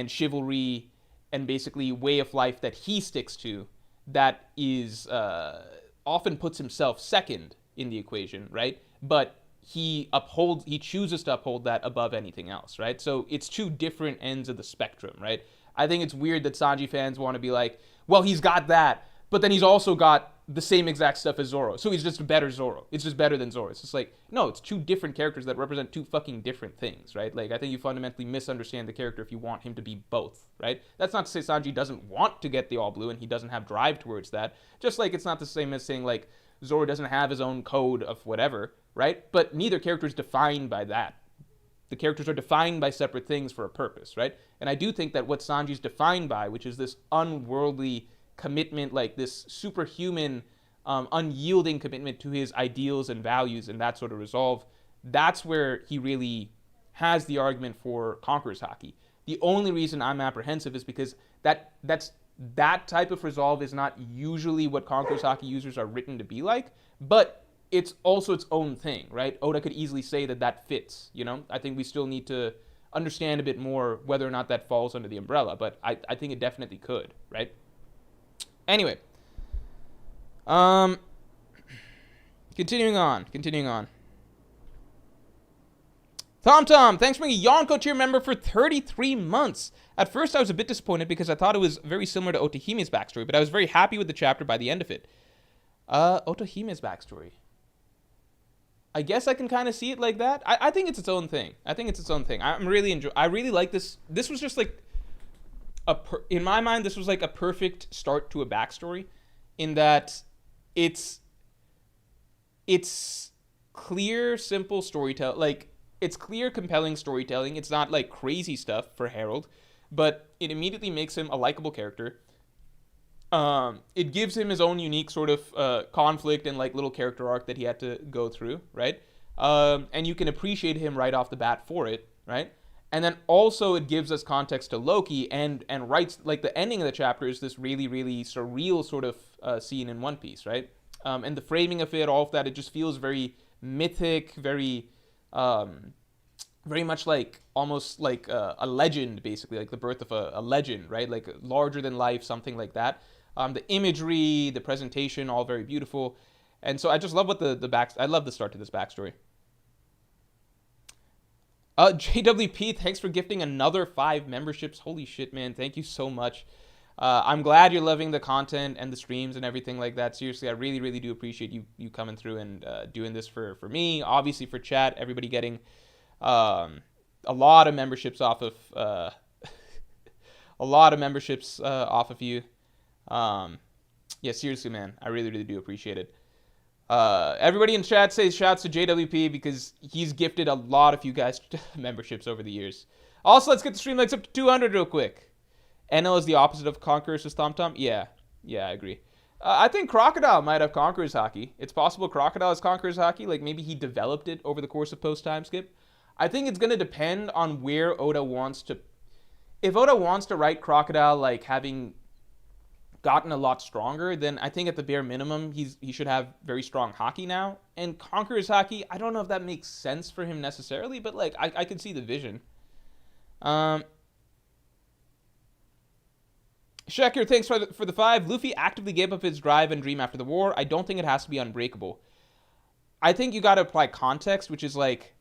chivalry and basically way of life that he sticks to, that is often puts himself second in the equation, right? But he chooses to uphold that above anything else, right? So it's two different ends of the spectrum, right? I think it's weird that Sanji fans want to be like, well, he's got that, but then he's also got the same exact stuff as Zoro, so he's just a better Zoro. It's just better than Zoro. It's just like, no, it's two different characters that represent two fucking different things, right? Like, I think you fundamentally misunderstand the character if you want him to be both, right? That's not to say Sanji doesn't want to get the All Blue and he doesn't have drive towards that. Just like it's not the same as saying, like, Zoro doesn't have his own code of whatever, right? But neither character is defined by that. The characters are defined by separate things for a purpose, right? And I do think that what Sanji's defined by, which is this unworldly commitment, like this superhuman, unyielding commitment to his ideals and values and that sort of resolve, that's where he really has the argument for Conqueror's Haki. The only reason I'm apprehensive is because that type of resolve is not usually what Conqueror's Haki users are written to be like, but it's also its own thing, right? Oda could easily say that fits, you know? I think we still need to understand a bit more whether or not that falls under the umbrella, but I think it definitely could, right? Anyway. Continuing on. Tom, thanks for being a Yonko tier member for 33 months. At first, I was a bit disappointed because I thought it was very similar to Otohime's backstory, but I was very happy with the chapter by the end of it. Otohime's backstory. I guess I can kind of see it like that. I think it's its own thing. I really like this. This was just like in my mind, this was like a perfect start to a backstory, in that it's clear, simple storytelling. Like, it's clear, compelling storytelling. It's not like crazy stuff for Harold, but it immediately makes him a likable character. It gives him his own unique sort of conflict and like little character arc that he had to go through, right? And you can appreciate him right off the bat for it, right? And then also it gives us context to Loki, and writes, like, the ending of the chapter is this really, really surreal sort of scene in One Piece, right? And the framing of it, all of that, it just feels very mythic, very much like, almost like a legend, basically, like the birth of a legend, right? Like larger than life, something like that. The imagery, the presentation, all very beautiful. And so I just love what I love the start to this backstory. JWP, thanks for gifting another 5 memberships. Holy shit, man. Thank you so much. I'm glad you're loving the content and the streams and everything like that. Seriously, I really, really do appreciate you coming through and doing this for me. Obviously for chat, everybody getting a lot of memberships off of off of you. Yeah, seriously, man. I really, really do appreciate it. Everybody in chat says shouts to JWP because he's gifted a lot of you guys memberships over the years. Also, let's get the stream likes up to 200 real quick. NL is the opposite of Conqueror's with Tom. Yeah, I agree. I think Crocodile might have Conqueror's Haki. It's possible Crocodile has Conqueror's Haki. Like, maybe he developed it over the course of post-time skip. I think it's going to depend on where Oda wants to... If Oda wants to write Crocodile, like, having gotten a lot stronger, then I think at the bare minimum, he should have very strong Haki now. And Conqueror's Haki, I don't know if that makes sense for him necessarily, but, like, I could see the vision. Shakir, thanks for the 5. Luffy actively gave up his drive and dream after the war. I don't think it has to be unbreakable. I think you got to apply context, which is like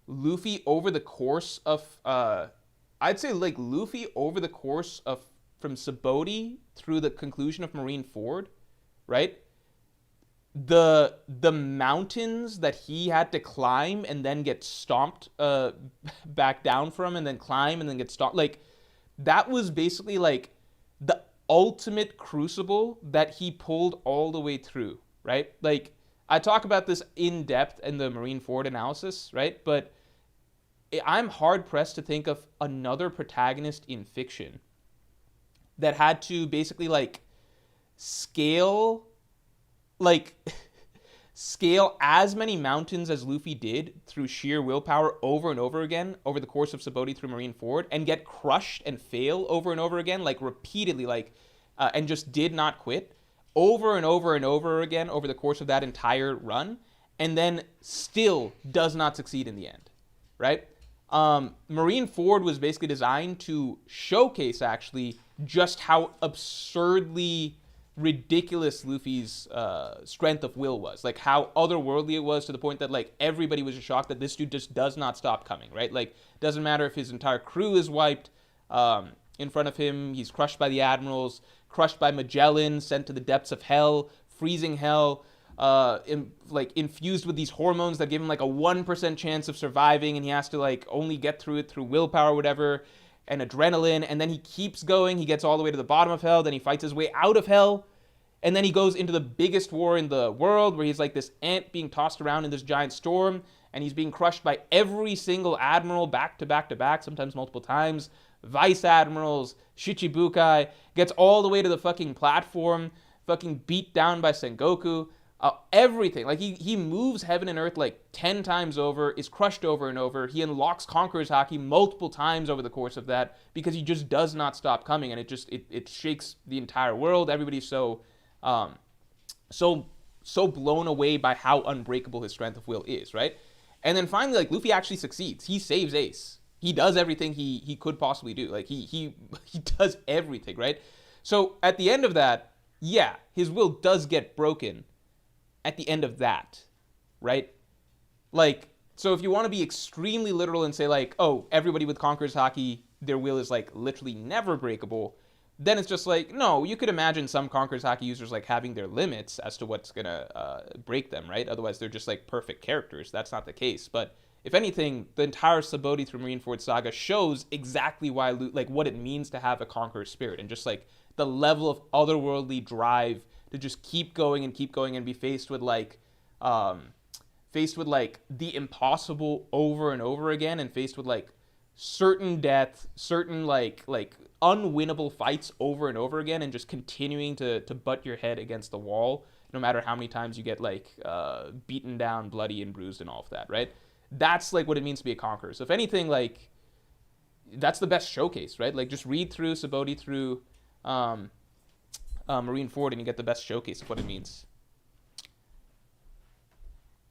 Luffy over the course of I'd say like Luffy over the course of from Sabaody through the conclusion of Marineford, right? The mountains that he had to climb and then get stomped back down from, and then climb and then get stomped, like, that was basically like the ultimate crucible that he pulled all the way through, right? Like, I talk about this in depth in the Marineford analysis, right? But I'm hard pressed to think of another protagonist in fiction that had to basically like scale like scale as many mountains as Luffy did through sheer willpower over and over again over the course of Sabaody through Marineford, and get crushed and fail over and over again, like repeatedly, like and just did not quit over and over and over again over the course of that entire run, and then still does not succeed in the end, right? Marineford was basically designed to showcase actually just how absurdly ridiculous Luffy's strength of will was, like how otherworldly it was, to the point that like everybody was just shocked that this dude just does not stop coming, right? Like, doesn't matter if his entire crew is wiped in front of him, he's crushed by the Admirals, crushed by Magellan, sent to the depths of hell, freezing hell, infused with these hormones that give him like a 1% chance of surviving, and he has to like only get through it through willpower or whatever, and adrenaline, and then he keeps going, he gets all the way to the bottom of hell, then he fights his way out of hell, and then he goes into the biggest war in the world, where he's like this ant being tossed around in this giant storm, and he's being crushed by every single admiral back to back to back, sometimes multiple times, vice admirals, Shichibukai, gets all the way to the fucking platform, fucking beat down by Sengoku, everything. Like, he moves heaven and earth like 10 times over, is crushed over and over. He unlocks Conqueror's Haki multiple times over the course of that, because he just does not stop coming, and it shakes the entire world. Everybody's so blown away by how unbreakable his strength of will is, right? And then finally, like, Luffy actually succeeds. He saves Ace. He does everything he could possibly do. Like, he does everything, right? So at the end of that, yeah, his will does get broken at the end of that, right? Like, so if you want to be extremely literal and say like, oh, everybody with Conqueror's Haki, their will is like literally never breakable, then it's just like, no, you could imagine some Conqueror's Haki users like having their limits as to what's gonna break them, right? Otherwise they're just like perfect characters. That's not the case. But if anything, the entire Sabaody through Marineford saga shows exactly why, like, what it means to have a conqueror spirit, and just like the level of otherworldly drive to just keep going and be faced with like the impossible over and over again, and faced with like certain death, certain like unwinnable fights over and over again, and just continuing to butt your head against the wall no matter how many times you get like beaten down, bloody and bruised and all of that, right? That's like what it means to be a conqueror. So if anything, like, that's the best showcase, right? Like, just read through Sabaody through Marineford, and you get the best showcase of what it means.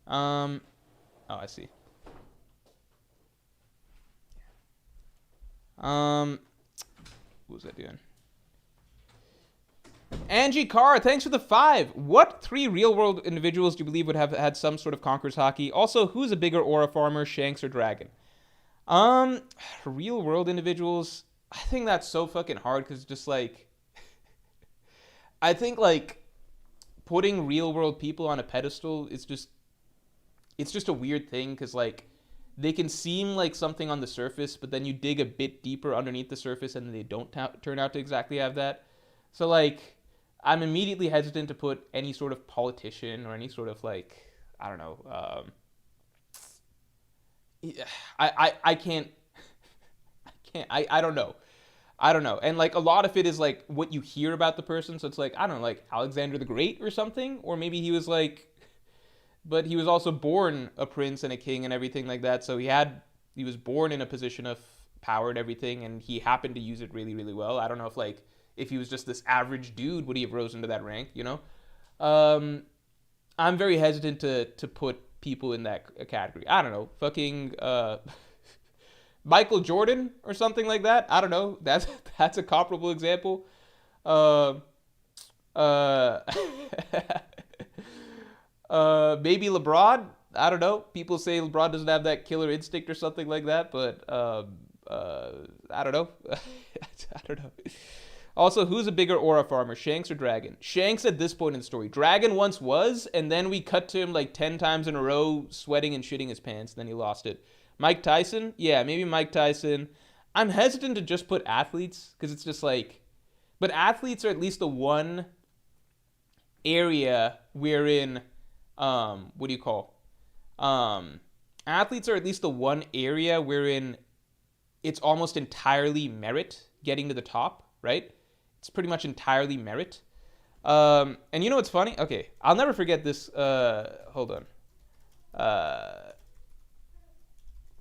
Oh, I see. What was I doing? Angie Carr, thanks for the 5. What 3 real-world individuals do you believe would have had some sort of Conqueror's Haki? Also, who's a bigger aura farmer, Shanks or Dragon? Real-world individuals, I think that's so fucking hard, because just like, I think like putting real-world people on a pedestal is just, it's just a weird thing, because like they can seem like something on the surface, but then you dig a bit deeper underneath the surface and they don't turn out to exactly have that. So like, I'm immediately hesitant to put any sort of politician or any sort of like, I don't know, I can't, I don't know. And like a lot of it is like what you hear about the person. So it's like, I don't know, like Alexander the Great or something, or maybe he was like, but he was also born a prince and a king and everything like that. So he was born in a position of power and everything, and he happened to use it really, really well. I don't know if he was just this average dude, would he have rose into that rank, you know? I'm very hesitant to put people in that category. I don't know, fucking Michael Jordan or something like that. I don't know. That's a comparable example. Maybe LeBron. I don't know. People say LeBron doesn't have that killer instinct or something like that, but I don't know. I don't know. Also, who's a bigger aura farmer, Shanks or Dragon? Shanks at this point in the story. Dragon once was, and then we cut to him like 10 times in a row, sweating and shitting his pants, and then he lost it. Mike Tyson? Yeah, maybe Mike Tyson. I'm hesitant to just put athletes, because it's just like, but athletes are at least the one area wherein, what do you call? athletes are at least the one area wherein it's almost entirely merit getting to the top, right? It's pretty much entirely merit. And you know what's funny? Okay, I'll never forget this. Hold on.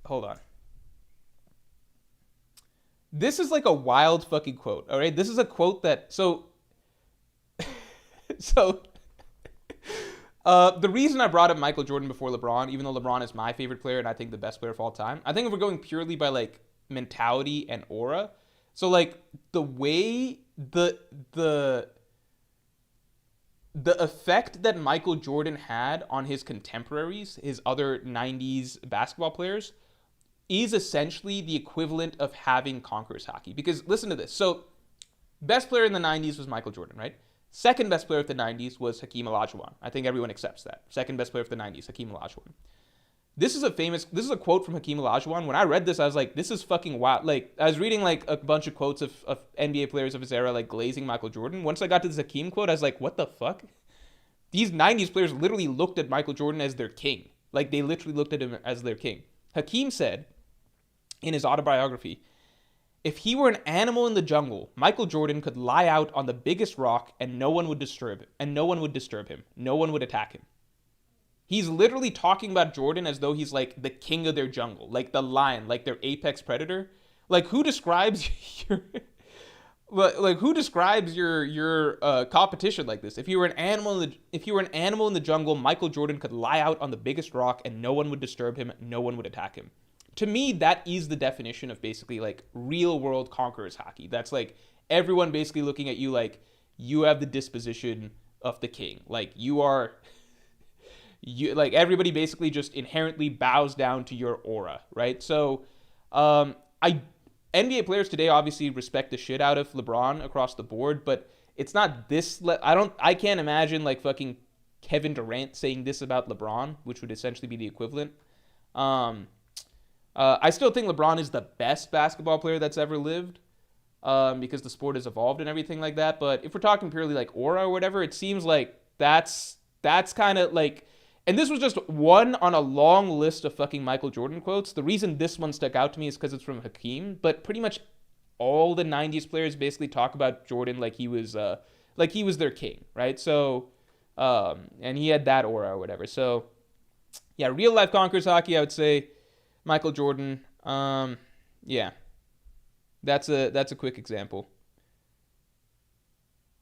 Hold on. This is like a wild fucking quote, all right? This is a quote that, so the reason I brought up Michael Jordan before LeBron, even though LeBron is my favorite player and I think the best player of all time, I think if we're going purely by like mentality and aura, so like the way the effect that Michael Jordan had on his contemporaries, his other 90s basketball players, is essentially the equivalent of having Conqueror's Haki. Because listen to this. So best player in the 90s was Michael Jordan, right? Second best player of the 90s was Hakeem Olajuwon. I think everyone accepts that. Second best player of the 90s, Hakeem Olajuwon. This is a quote from Hakeem Olajuwon. When I read this, I was like, this is fucking wild. Like, I was reading like a bunch of quotes of NBA players of his era, like glazing Michael Jordan. Once I got to this Hakeem quote, I was like, what the fuck? These 90s players literally looked at Michael Jordan as their king. Like, they literally looked at him as their king. Hakeem said in his autobiography, if he were an animal in the jungle, Michael Jordan could lie out on the biggest rock and no one would disturb him. No one would attack him. He's literally talking about Jordan as though he's like the king of their jungle, like the lion, like their apex predator. Like who describes your competition like this? If you were an animal in the jungle, Michael Jordan could lie out on the biggest rock and no one would disturb him, no one would attack him. To me, that is the definition of basically like real world Conqueror's Haki. That's like everyone basically looking at you like you have the disposition of the king. Like like everybody basically just inherently bows down to your aura, right? So NBA players today obviously respect the shit out of LeBron across the board, but it's not this. I can't imagine like fucking Kevin Durant saying this about LeBron, which would essentially be the equivalent. I still think LeBron is the best basketball player that's ever lived, because the sport has evolved and everything like that. But if we're talking purely like aura or whatever, it seems like that's kind of like, and this was just one on a long list of fucking Michael Jordan quotes. The reason this one stuck out to me is because it's from Hakeem, but pretty much all the 90s players basically talk about Jordan like he was their king, right? So, and he had that aura or whatever. So, yeah, real life Conqueror's Haki, I would say Michael Jordan. Yeah, that's a quick example.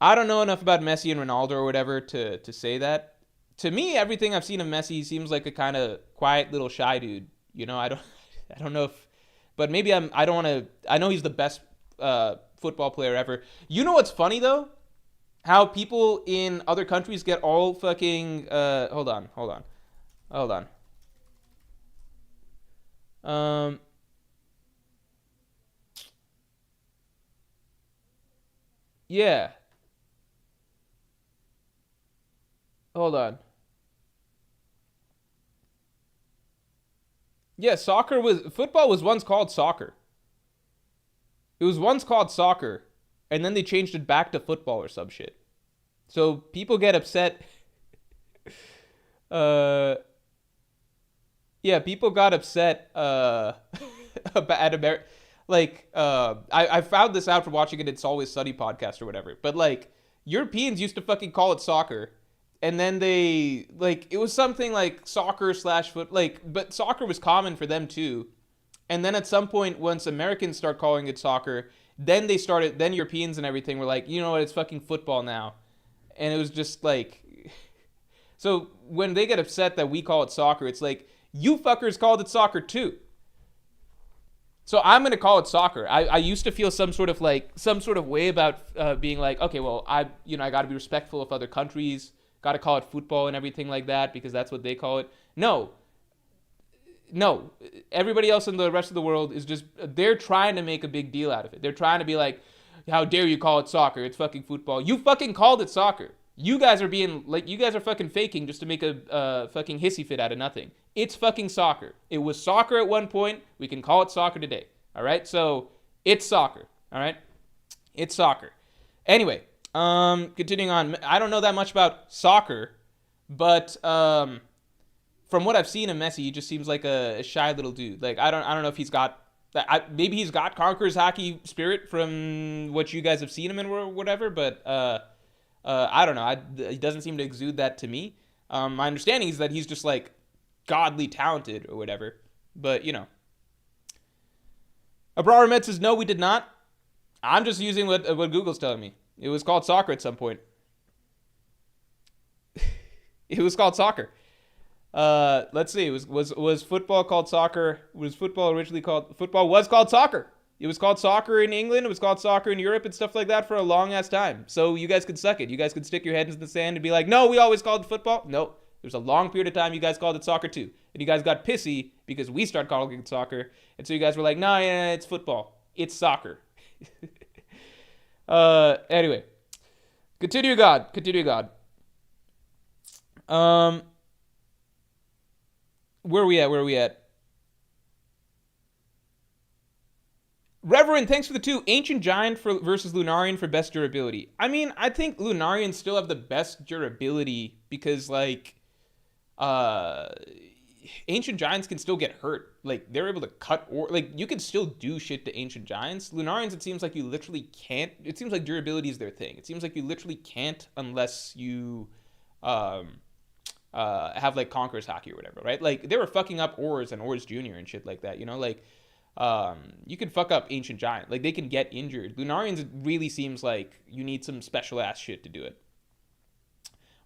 I don't know enough about Messi and Ronaldo or whatever to say that. To me, everything I've seen of Messi seems like a kind of quiet little shy dude. You know, I don't know if, but maybe I don't want to. I know he's the best football player ever. You know what's funny though? How people in other countries get all fucking. Hold on. Yeah. Hold on. Yeah, football was once called soccer. It was once called soccer, and then they changed it back to football or some shit. So people get upset. Yeah, people got upset at America. Like, I found this out from watching an It's Always Sunny podcast or whatever. But like, Europeans used to fucking call it soccer. And then they, like, it was something like soccer / foot, like, but soccer was common for them too. And then at some point, once Americans start calling it soccer, then Europeans and everything were like, you know what, it's fucking football now. And it was just like, so when they get upset that we call it soccer, it's like, you fuckers called it soccer too. So I'm going to call it soccer. I used to feel some sort of way about being like, okay, well, I got to be respectful of other countries. Got to call it football and everything like that because that's what they call it. No. Everybody else in the rest of the world is just, they're trying to make a big deal out of it. They're trying to be like, how dare you call it soccer? It's fucking football. You fucking called it soccer. You guys are fucking faking just to make a fucking hissy fit out of nothing. It's fucking soccer. It was soccer at one point. We can call it soccer today. All right? So it's soccer. All right? It's soccer. Anyway. Continuing on, I don't know that much about soccer, but from what I've seen of Messi, he just seems like a shy little dude. Like I don't know if he's got maybe he's got Conqueror's Haki spirit from what you guys have seen him in or whatever, but I don't know. He doesn't seem to exude that to me. My understanding is that he's just like godly talented or whatever, but you know. Abrar Ahmed says no, we did not. I'm just using what Google's telling me. It was called soccer at some point. It was called soccer. Let's see. Was football called soccer? Was football originally called football? Was called soccer. It was called soccer in England. It was called soccer in Europe and stuff like that for a long ass time. So you guys could suck it. You guys could stick your heads in the sand and be like, no, we always called it football. No, there's a long period of time you guys called it soccer too, and you guys got pissy because we started calling it soccer, and so you guys were like, no, yeah, it's football. It's soccer. Anyway, continue God. Where are we at? Reverend, thanks for the 2. Ancient Giant versus Lunarian for best durability. I mean, I think Lunarians still have the best durability because, like, Ancient Giants can still get hurt. Like, they're able to cut or, like, you can still do shit to Ancient Giants. Lunarians, it seems like you literally can't. It seems like durability is their thing. It seems like you literally can't unless you, have like Conqueror's Haki or whatever, right? Like they were fucking up Ors and Ors Jr. and shit like that, you know, like you can fuck up Ancient Giant, like they can get injured. Lunarians, it really seems like you need some special ass shit to do it.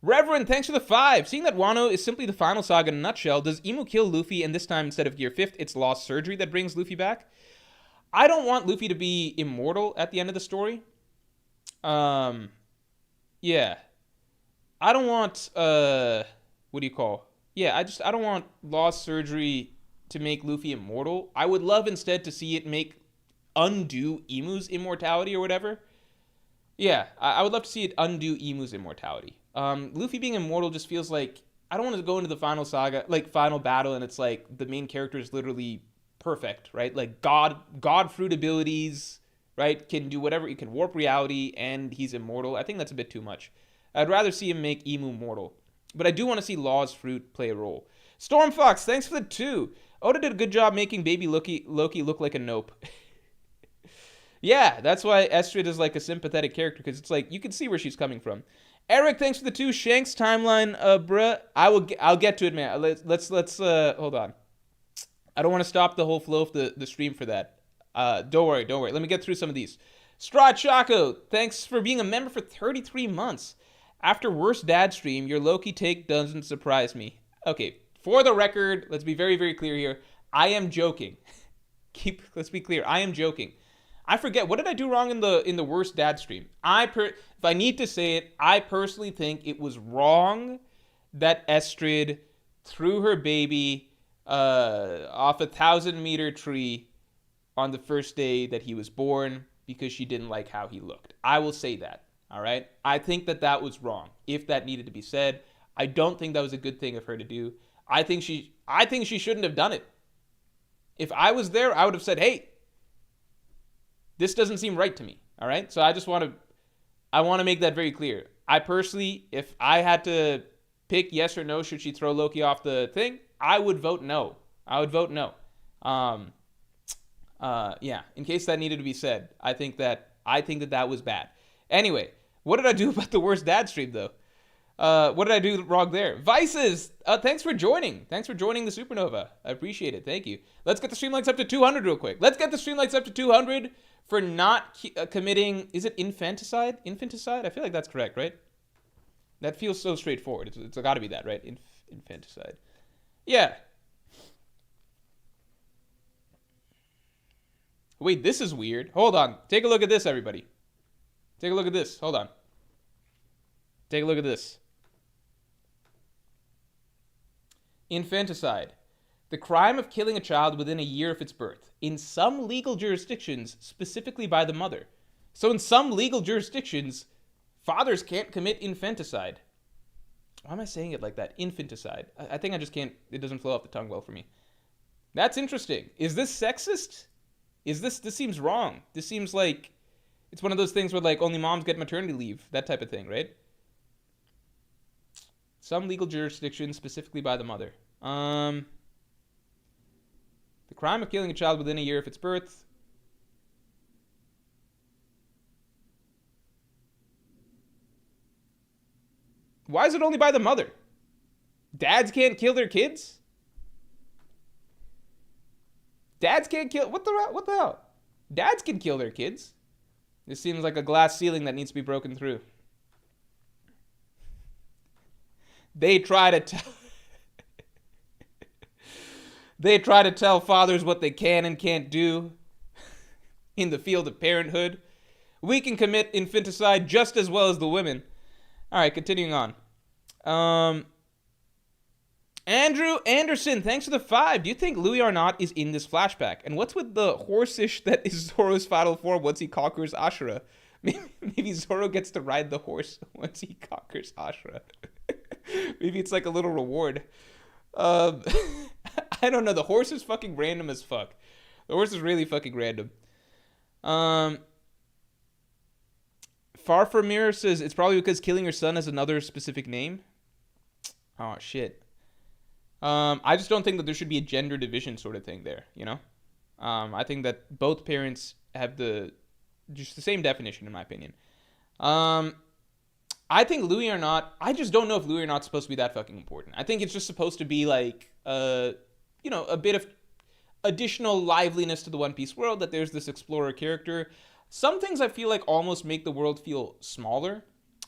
Reverend, thanks for the 5. Seeing that Wano is simply the final saga in a nutshell, does Imu kill Luffy and this time instead of Gear 5th, it's lost surgery that brings Luffy back? I don't want Luffy to be immortal at the end of the story. Yeah. I don't want what do you call? Yeah, I don't want lost surgery to make Luffy immortal. I would love instead to see it undo Imu's immortality or whatever. Yeah, I would love to see it undo Imu's immortality. Luffy being immortal just feels like I don't want to go into the final saga, like final battle, and it's like the main character is literally perfect, right? Like God fruit abilities, right? Can do whatever. He can warp reality, and he's immortal. I think that's a bit too much. I'd rather see him make Imu mortal. But I do want to see Law's fruit play a role. Stormfox, thanks for the 2. Oda did a good job making baby Loki look like a nope. Yeah, that's why Estrid is like a sympathetic character, because it's like you can see where she's coming from. Eric, thanks for the 2. Shanks timeline, bruh. I'll get to it, man. Let's hold on. I don't want to stop the whole flow of the stream for that. Don't worry. Let me get through some of these. Strahd Chaco, thanks for being a member for 33 months. After worst dad stream, your Loki take doesn't surprise me. Okay, for the record, let's be very, very clear here. I am joking. Let's be clear. I am joking. I forget, what did I do wrong in the worst dad stream? If I need to say it, I personally think it was wrong that Estrid threw her baby off a 1,000-meter tree on the first day that he was born because she didn't like how he looked. I will say that. All right. I think that was wrong. If that needed to be said, I don't think that was a good thing of her to do. I think she shouldn't have done it. If I was there, I would have said, "Hey, this doesn't seem right to me." All right. So I want to make that very clear. I personally, if I had to pick yes or no, should she throw Loki off the thing, I would vote no. Yeah. In case that needed to be said, I think that was bad. Anyway. What did I do about the worst dad stream, though? What did I do wrong there? Vices, thanks for joining. Thanks for joining the Supernova. I appreciate it. Thank you. Let's get the stream likes up to 200 real quick. Let's get the stream likes up to 200 for not committing, is it infanticide? Infanticide? I feel like that's correct, right? That feels so straightforward. It's got to be that, right? Infanticide. Yeah. Wait, this is weird. Hold on. Take a look at this, everybody. Take a look at this. Hold on. Take a look at this. Infanticide. The crime of killing a child within a year of its birth. In some legal jurisdictions, specifically by the mother. So in some legal jurisdictions, fathers can't commit infanticide. Why am I saying it like that? Infanticide. I think I just can't. It doesn't flow off the tongue well for me. That's interesting. Is this sexist? This seems wrong. This seems like it's one of those things where, like, only moms get maternity leave. That type of thing, right? Some legal jurisdictions, specifically by the mother. The crime of killing a child within a year of its birth. Why is it only by the mother? Dads can't kill their kids? Dads can't kill... What the hell? Dads can kill their kids. This seems like a glass ceiling that needs to be broken through. They try to tell fathers what they can and can't do in the field of parenthood. We can commit infanticide just as well as the women. All right, continuing on. Andrew Anderson, thanks for the 5. Do you think Louis Arnott is in this flashback? And what's with the horse-ish that is Zoro's final form once he conquers Ashura? Maybe Zoro gets to ride the horse once he conquers Ashura. Maybe it's like a little reward. I don't know. The horse is fucking random as fuck. The horse is really fucking random. Far From Mirror says it's probably because killing your son has another specific name. Oh, shit. I just don't think that there should be a gender division sort of thing there, you know? I think that both parents have just the same definition, in my opinion. I think Louis Arnott, I just don't know if Louis Arnott's supposed to be that fucking important. I think it's just supposed to be like, a bit of additional liveliness to the One Piece world, that there's this explorer character. Some things I feel like almost make the world feel smaller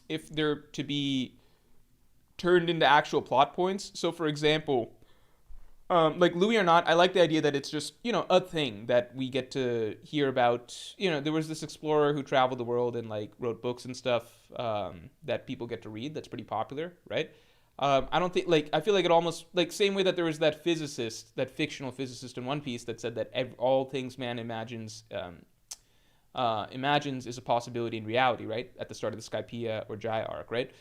if they're to be turned into actual plot points. So, for example, like Louis Arnott, I like the idea that it's just, a thing that we get to hear about. There was this explorer who traveled the world and, like, wrote books and stuff that people get to read. That's pretty popular, right? I don't think, like, I feel like it almost, like, same way that there was that physicist, that fictional physicist in One Piece that said that all things man imagines is a possibility in reality, right? At the start of the Skypiea or Jaya arc, right?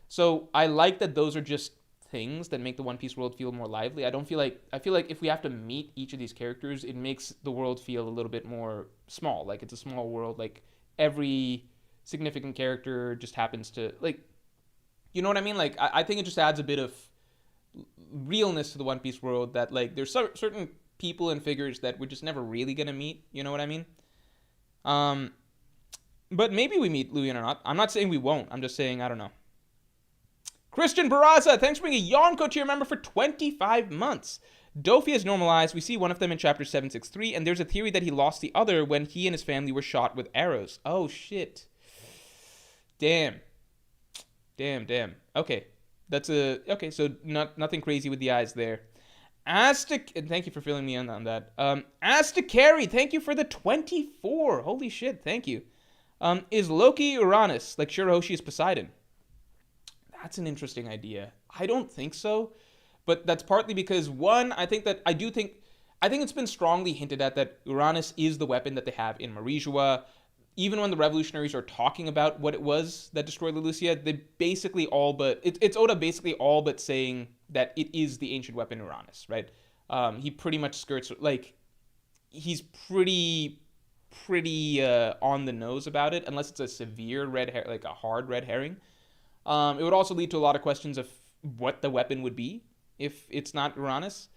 So I like that those are just things that make the One Piece world feel more lively. I feel like if we have to meet each of these characters, it makes the world feel a little bit more small. Like, it's a small world. Like, every significant character just happens to, like, you know what I mean? Like, I think it just adds a bit of realness to the One Piece world, that, like, there's certain people and figures that we're just never really gonna meet. You know what I mean? But maybe we meet Louis Arnott. I'm not saying we won't. I'm just saying, I don't know. Christian Barraza, thanks for being a Yonko tier member for 25 months. Dofi is normalized. We see one of them in chapter 763, and there's a theory that he lost the other when he and his family were shot with arrows. Oh, shit. Damn. Okay. Okay, so nothing crazy with the eyes there. And thank you for filling me in on that. Carry, thank you for the 24. Holy shit, thank you. Is Loki Uranus, like Shirahoshi is Poseidon? That's an interesting idea. I don't think so, but that's partly because, one, I think it's been strongly hinted at that Uranus is the weapon that they have in Marijua. Even when the revolutionaries are talking about what it was that destroyed Lelucia, they basically it's Oda basically all but saying that it is the ancient weapon Uranus, right? He pretty much skirts, like, he's pretty on the nose about it, unless it's a severe like a hard red herring. It would also lead to a lot of questions of what the weapon would be if it's not Uranus.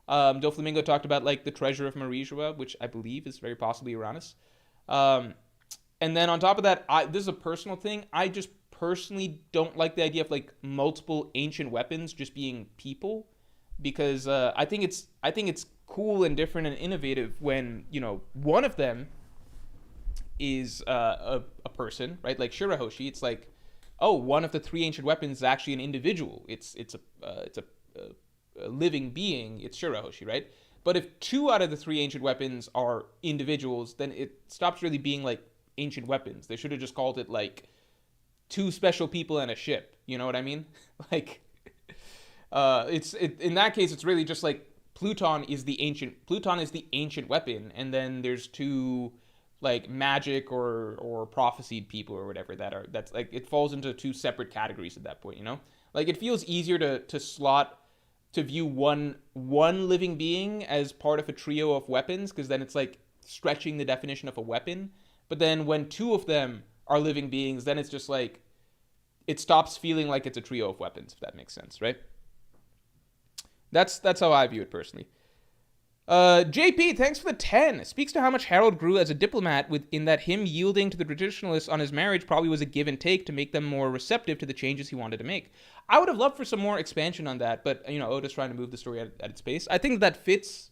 Doflamingo talked about, like, the treasure of Marijua, which I believe is very possibly Uranus. And then on top of that, this is a personal thing. I just personally don't like the idea of, like, multiple ancient weapons just being people, because I think it's cool and different and innovative when, one of them is a person, right? Like Shirahoshi, it's like, oh, one of the three ancient weapons is actually an individual. It's a living being. It's Shirahoshi, right? But if two out of the three ancient weapons are individuals, then it stops really being, like, ancient weapons. They should have just called it, like, two special people and a ship. You know what I mean? Like, in that case, it's really just like Pluton is the ancient weapon, and then there's two, like, magic or prophesied people or whatever that's like, it falls into two separate categories at that point, Like, it feels easier to view one living being as part of a trio of weapons, because then it's like stretching the definition of a weapon. But then when two of them are living beings, then it's just like, it stops feeling like it's a trio of weapons, if that makes sense, right? That's how I view it personally. JP, thanks for the 10. It speaks to how much Harold grew as a diplomat in that him yielding to the traditionalists on his marriage probably was a give and take to make them more receptive to the changes he wanted to make. I would have loved for some more expansion on that, but, Oda's trying to move the story at its pace. I think that fits,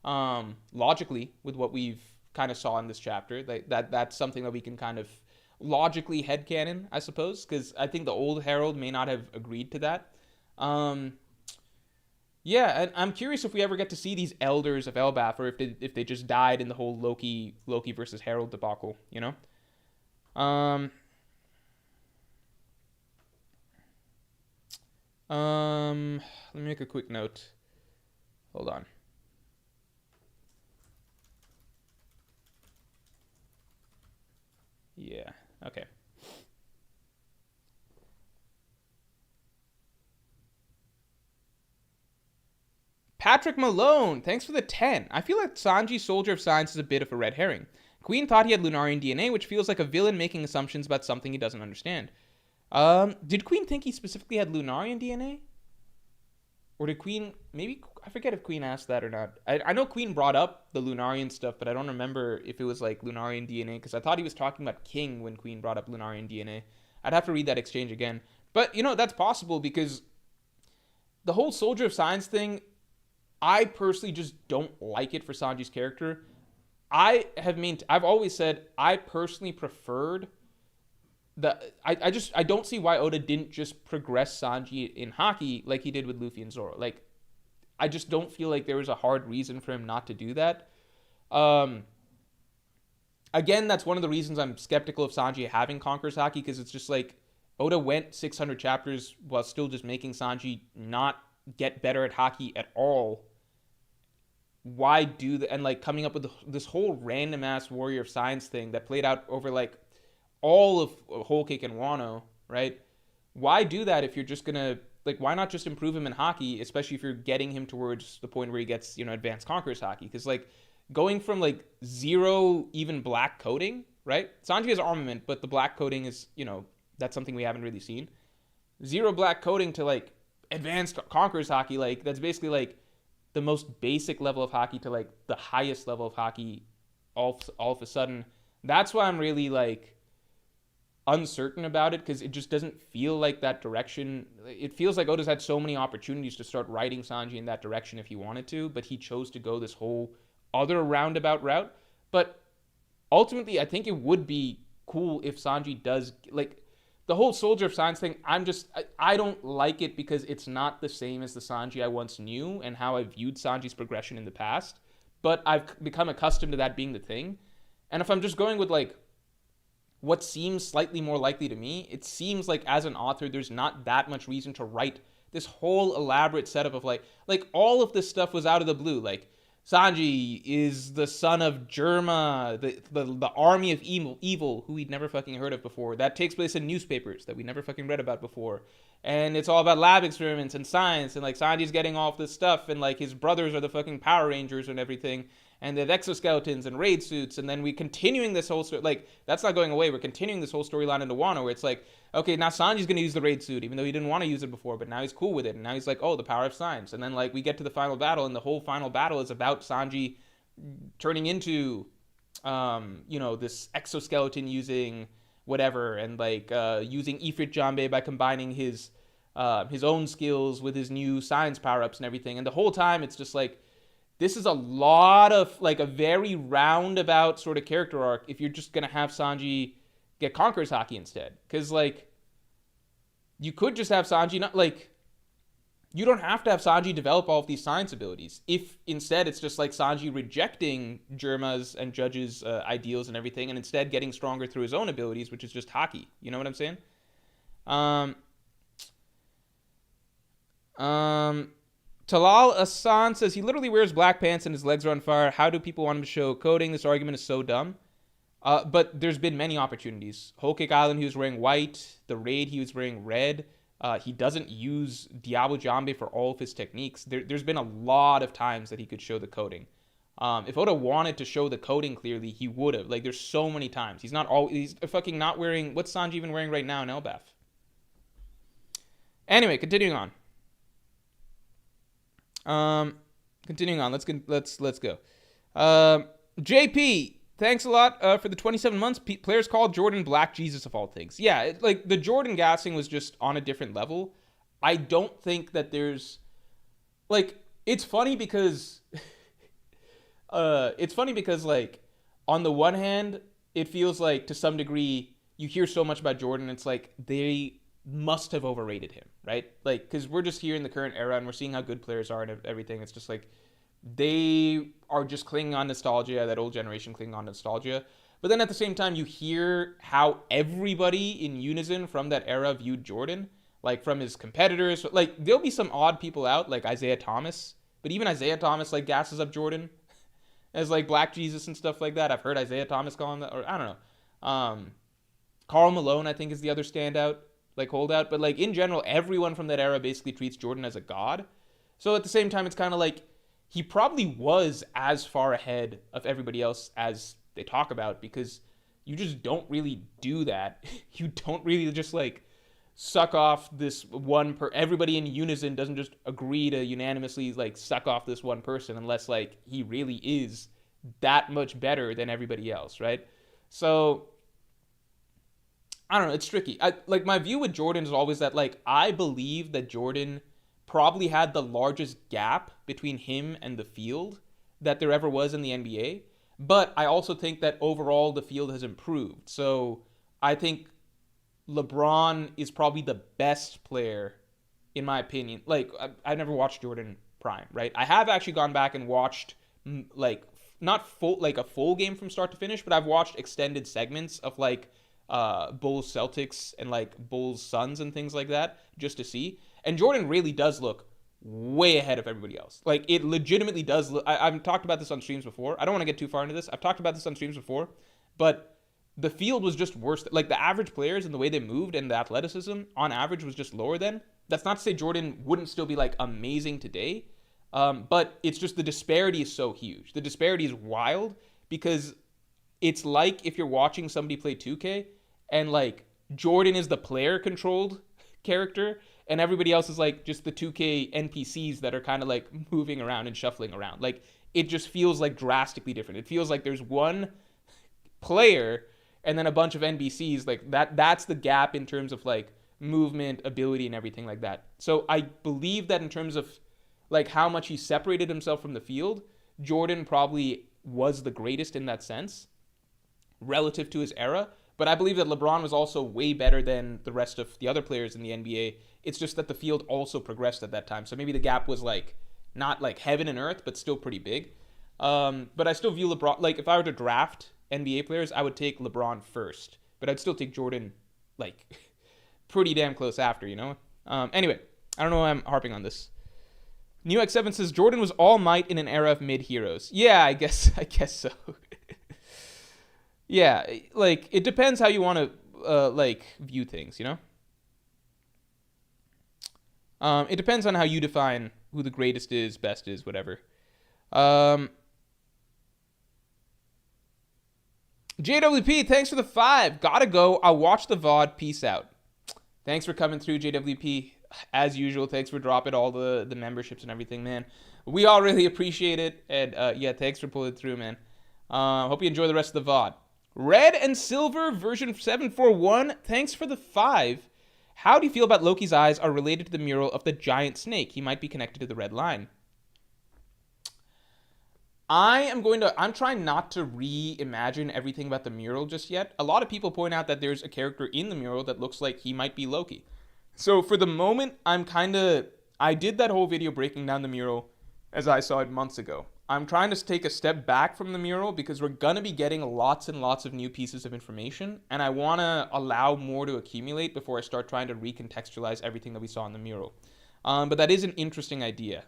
logically with what we've kind of saw in this chapter. That's something that we can kind of logically headcanon, I suppose, because I think the old Harold may not have agreed to that. Yeah, and I'm curious if we ever get to see these elders of Elbaf, or if they just died in the whole Loki versus Harold debacle, Let me make a quick note. Hold on. Yeah, okay. Patrick Malone, thanks for the 10. I feel like Sanji, Soldier of Science, is a bit of a red herring. Queen thought he had Lunarian DNA, which feels like a villain making assumptions about something he doesn't understand. Did Queen think he specifically had Lunarian DNA? Or did Queen, maybe, I forget if Queen asked that or not. I know Queen brought up the Lunarian stuff, but I don't remember if it was like Lunarian DNA, because I thought he was talking about King when Queen brought up Lunarian DNA. I'd have to read that exchange again. But, that's possible, because the whole Soldier of Science thing, I personally just don't like it for Sanji's character. I've always said I personally preferred I don't see why Oda didn't just progress Sanji in Haki like he did with Luffy and Zoro. Like, I just don't feel like there was a hard reason for him not to do that. Again, that's one of the reasons I'm skeptical of Sanji having Conqueror's Haki, because it's just like Oda went 600 chapters while still just making Sanji not get better at Haki at all. Why do that? And like coming up with this whole random ass Warrior of Science thing that played out over like all of Whole Cake and Wano, right? Why do that if you're just gonna, like, why not just improve him in Haki, especially if you're getting him towards the point where he gets, advanced Conqueror's Haki? Because like going from like 0 even black coating, right? Sanji has armament, but the black coating is, that's something we haven't really seen. 0 black coating to like advanced Conqueror's Haki, like that's basically like the most basic level of Haki to like the highest level of Haki all of a sudden. That's why I'm really like uncertain about it, because it just doesn't feel like that direction. It feels like Oda's had so many opportunities to start writing Sanji in that direction if he wanted to, but he chose to go this whole other roundabout route. But ultimately, I think it would be cool if Sanji does, like, the whole Soldier of Science thing, I don't like it because it's not the same as the Sanji I once knew and how I viewed Sanji's progression in the past. But I've become accustomed to that being the thing. And if I'm just going with, like, what seems slightly more likely to me, it seems like as an author, there's not that much reason to write this whole elaborate setup of like all of this stuff was out of the blue. Like, Sanji is the son of Germa, the army of evil, who we'd never fucking heard of before. That takes place in newspapers that we never fucking read about before. And it's all about lab experiments and science, and like Sanji's getting all this stuff, and like his brothers are the fucking Power Rangers and everything. And they have exoskeletons and raid suits, and then we continuing this whole story. Like, that's not going away. We're continuing this whole storyline into Wano, where it's like, okay, now Sanji's going to use the raid suit, even though he didn't want to use it before, but now he's cool with it. And now he's like, oh, the power of science. And then, like, we get to the final battle, and the whole final battle is about Sanji turning into, this exoskeleton using whatever, and, like, using Ifrit Jinbei by combining his own skills with his new science power-ups and everything. And the whole time, it's just like, this is a lot of, like, a very roundabout sort of character arc if you're just going to have Sanji get Conqueror's Haki instead. Because, like, you could just have Sanji not, like, you don't have to have Sanji develop all of these science abilities. If instead it's just, like, Sanji rejecting Germa's and Judge's ideals and everything, and instead getting stronger through his own abilities, which is just Haki. You know what I'm saying? Talal Asan says he literally wears black pants and his legs are on fire. How do people want him to show coding? This argument is so dumb. But there's been many opportunities. Whole Cake Island, he was wearing white. The Raid, he was wearing red. He doesn't use Diablo Jambe for all of his techniques. There's been a lot of times that he could show the coding. If Oda wanted to show the coding clearly, he would have. Like, there's so many times. He's fucking not wearing... What's Sanji even wearing right now in Elbaf? Anyway, continuing on. Continuing on. Let's go. JP, thanks a lot for the 27 months. Players called Jordan Black Jesus of all things. Yeah, like the Jordan gassing was just on a different level. I don't think that there's like it's funny because like on the one hand, it feels like to some degree you hear so much about Jordan, it's like they must have overrated him, right? Like because we're just here in the current era and we're seeing how good players are and everything. It's just like they are just clinging on nostalgia, that old generation clinging on nostalgia. But then at the same time, you hear how everybody in unison from that era viewed Jordan, like from his competitors. Like there'll be some odd people out, like Isaiah Thomas, but even Isaiah Thomas like gasses up Jordan as like Black Jesus and stuff like that. I've heard Isaiah Thomas call him that, or I don't know. Karl Malone, I think, is the other standout, like holdout. But like in general, everyone from that era basically treats Jordan as a god. So at the same time, it's kind of like he probably was as far ahead of everybody else as they talk about, because you just don't really do that. You don't really just like suck off this one everybody in unison doesn't just agree to unanimously like suck off this one person unless like he really is that much better than everybody else, right? So I don't know, it's tricky. Like my view with Jordan is always that like I believe that Jordan probably had the largest gap between him and the field that there ever was in the NBA, but I also think that overall the field has improved. So I think LeBron is probably the best player, in my opinion. Like, I've never watched Jordan Prime, right? I have actually gone back and watched, like, not full, like a full game from start to finish, but I've watched extended segments of, like, Bulls Celtics and, like, Bulls Suns and things like that, just to see. And Jordan really does look way ahead of everybody else. Like, it legitimately does look. I've talked about this on streams before. I don't want to get too far into this. I've talked about this on streams before, but the field was just worse. Like the average players and the way they moved and the athleticism on average was just lower then. That's not to say Jordan wouldn't still be like amazing today, but it's just the disparity is so huge. The disparity is wild because it's like if you're watching somebody play 2K and like Jordan is the player controlled character and everybody else is like just the 2K NPCs that are kind of like moving around and shuffling around. Like it just feels like drastically different. It feels like there's one player and then a bunch of NBCs, like that's the gap in terms of like movement, ability, and everything like that. So I believe that in terms of like how much he separated himself from the field, Jordan probably was the greatest in that sense relative to his era. But I believe that LeBron was also way better than the rest of the other players in the NBA. It's just that the field also progressed at that time. So maybe the gap was like not like heaven and earth, but still pretty big. But I still view LeBron, like if I were to draft NBA players, I would take LeBron first, but I'd still take Jordan like pretty damn close after, you know? Anyway, I don't know why I'm harping on this. New X7 says Jordan was all might in an era of mid heroes. Yeah, I guess so. Yeah, like it depends how you want to like view things, you know? It depends on how you define who the greatest is, best is, whatever. JWP, thanks for the 5. Gotta go. I'll watch the VOD. Peace out. Thanks for coming through, JWP. As usual, thanks for dropping all the memberships and everything, man. We all really appreciate it. And yeah, thanks for pulling through, man. Hope you enjoy the rest of the VOD. Red and Silver version 741, thanks for the 5. How do you feel about Loki's eyes are related to the mural of the giant snake? He might be connected to the red line. I'm trying not to reimagine everything about the mural just yet. A lot of people point out that there's a character in the mural that looks like he might be Loki. So for the moment, I did that whole video breaking down the mural as I saw it months ago. I'm trying to take a step back from the mural because we're going to be getting lots and lots of new pieces of information, and I want to allow more to accumulate before I start trying to recontextualize everything that we saw in the mural. But that is an interesting idea.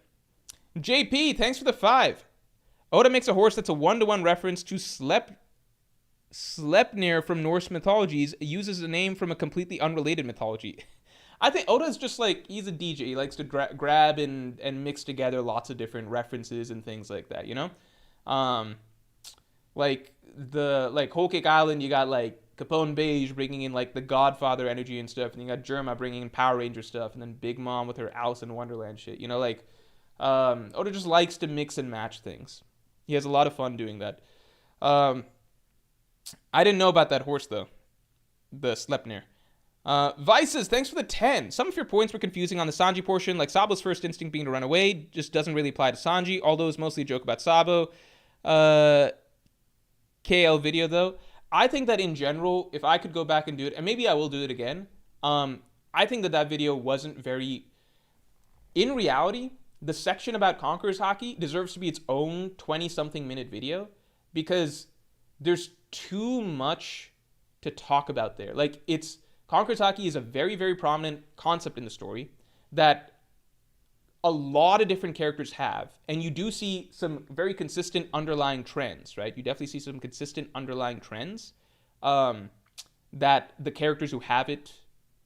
JP, thanks for the 5. Oda makes a horse that's a one-to-one reference to Sleipnir from Norse mythologies, uses a name from a completely unrelated mythology. I think Oda's just like, he's a DJ. He likes to grab and mix together lots of different references and things like that, you know? Like Whole Cake Island, you got like Capone Beige bringing in like the Godfather energy and stuff, and you got Germa bringing in Power Ranger stuff, and then Big Mom with her Alice in Wonderland shit, you know? Like, Oda just likes to mix and match things. He has a lot of fun doing that. I didn't know about that horse, though. The Sleipnir. Vices, thanks for the 10. Some of your points were confusing on the Sanji portion, like Sabo's first instinct being to run away just doesn't really apply to Sanji, although it's mostly a joke about Sabo. KL video, though. I think that in general, if I could go back and do it, and maybe I will do it again, I think that video wasn't very... In reality, the section about Conqueror's Haki deserves to be its own 20-something minute video because there's too much to talk about there. Like, Conqueror's Haki is a very, very prominent concept in the story that a lot of different characters have, and you do see some very consistent underlying trends, right? You definitely see some consistent underlying trends that the characters who have it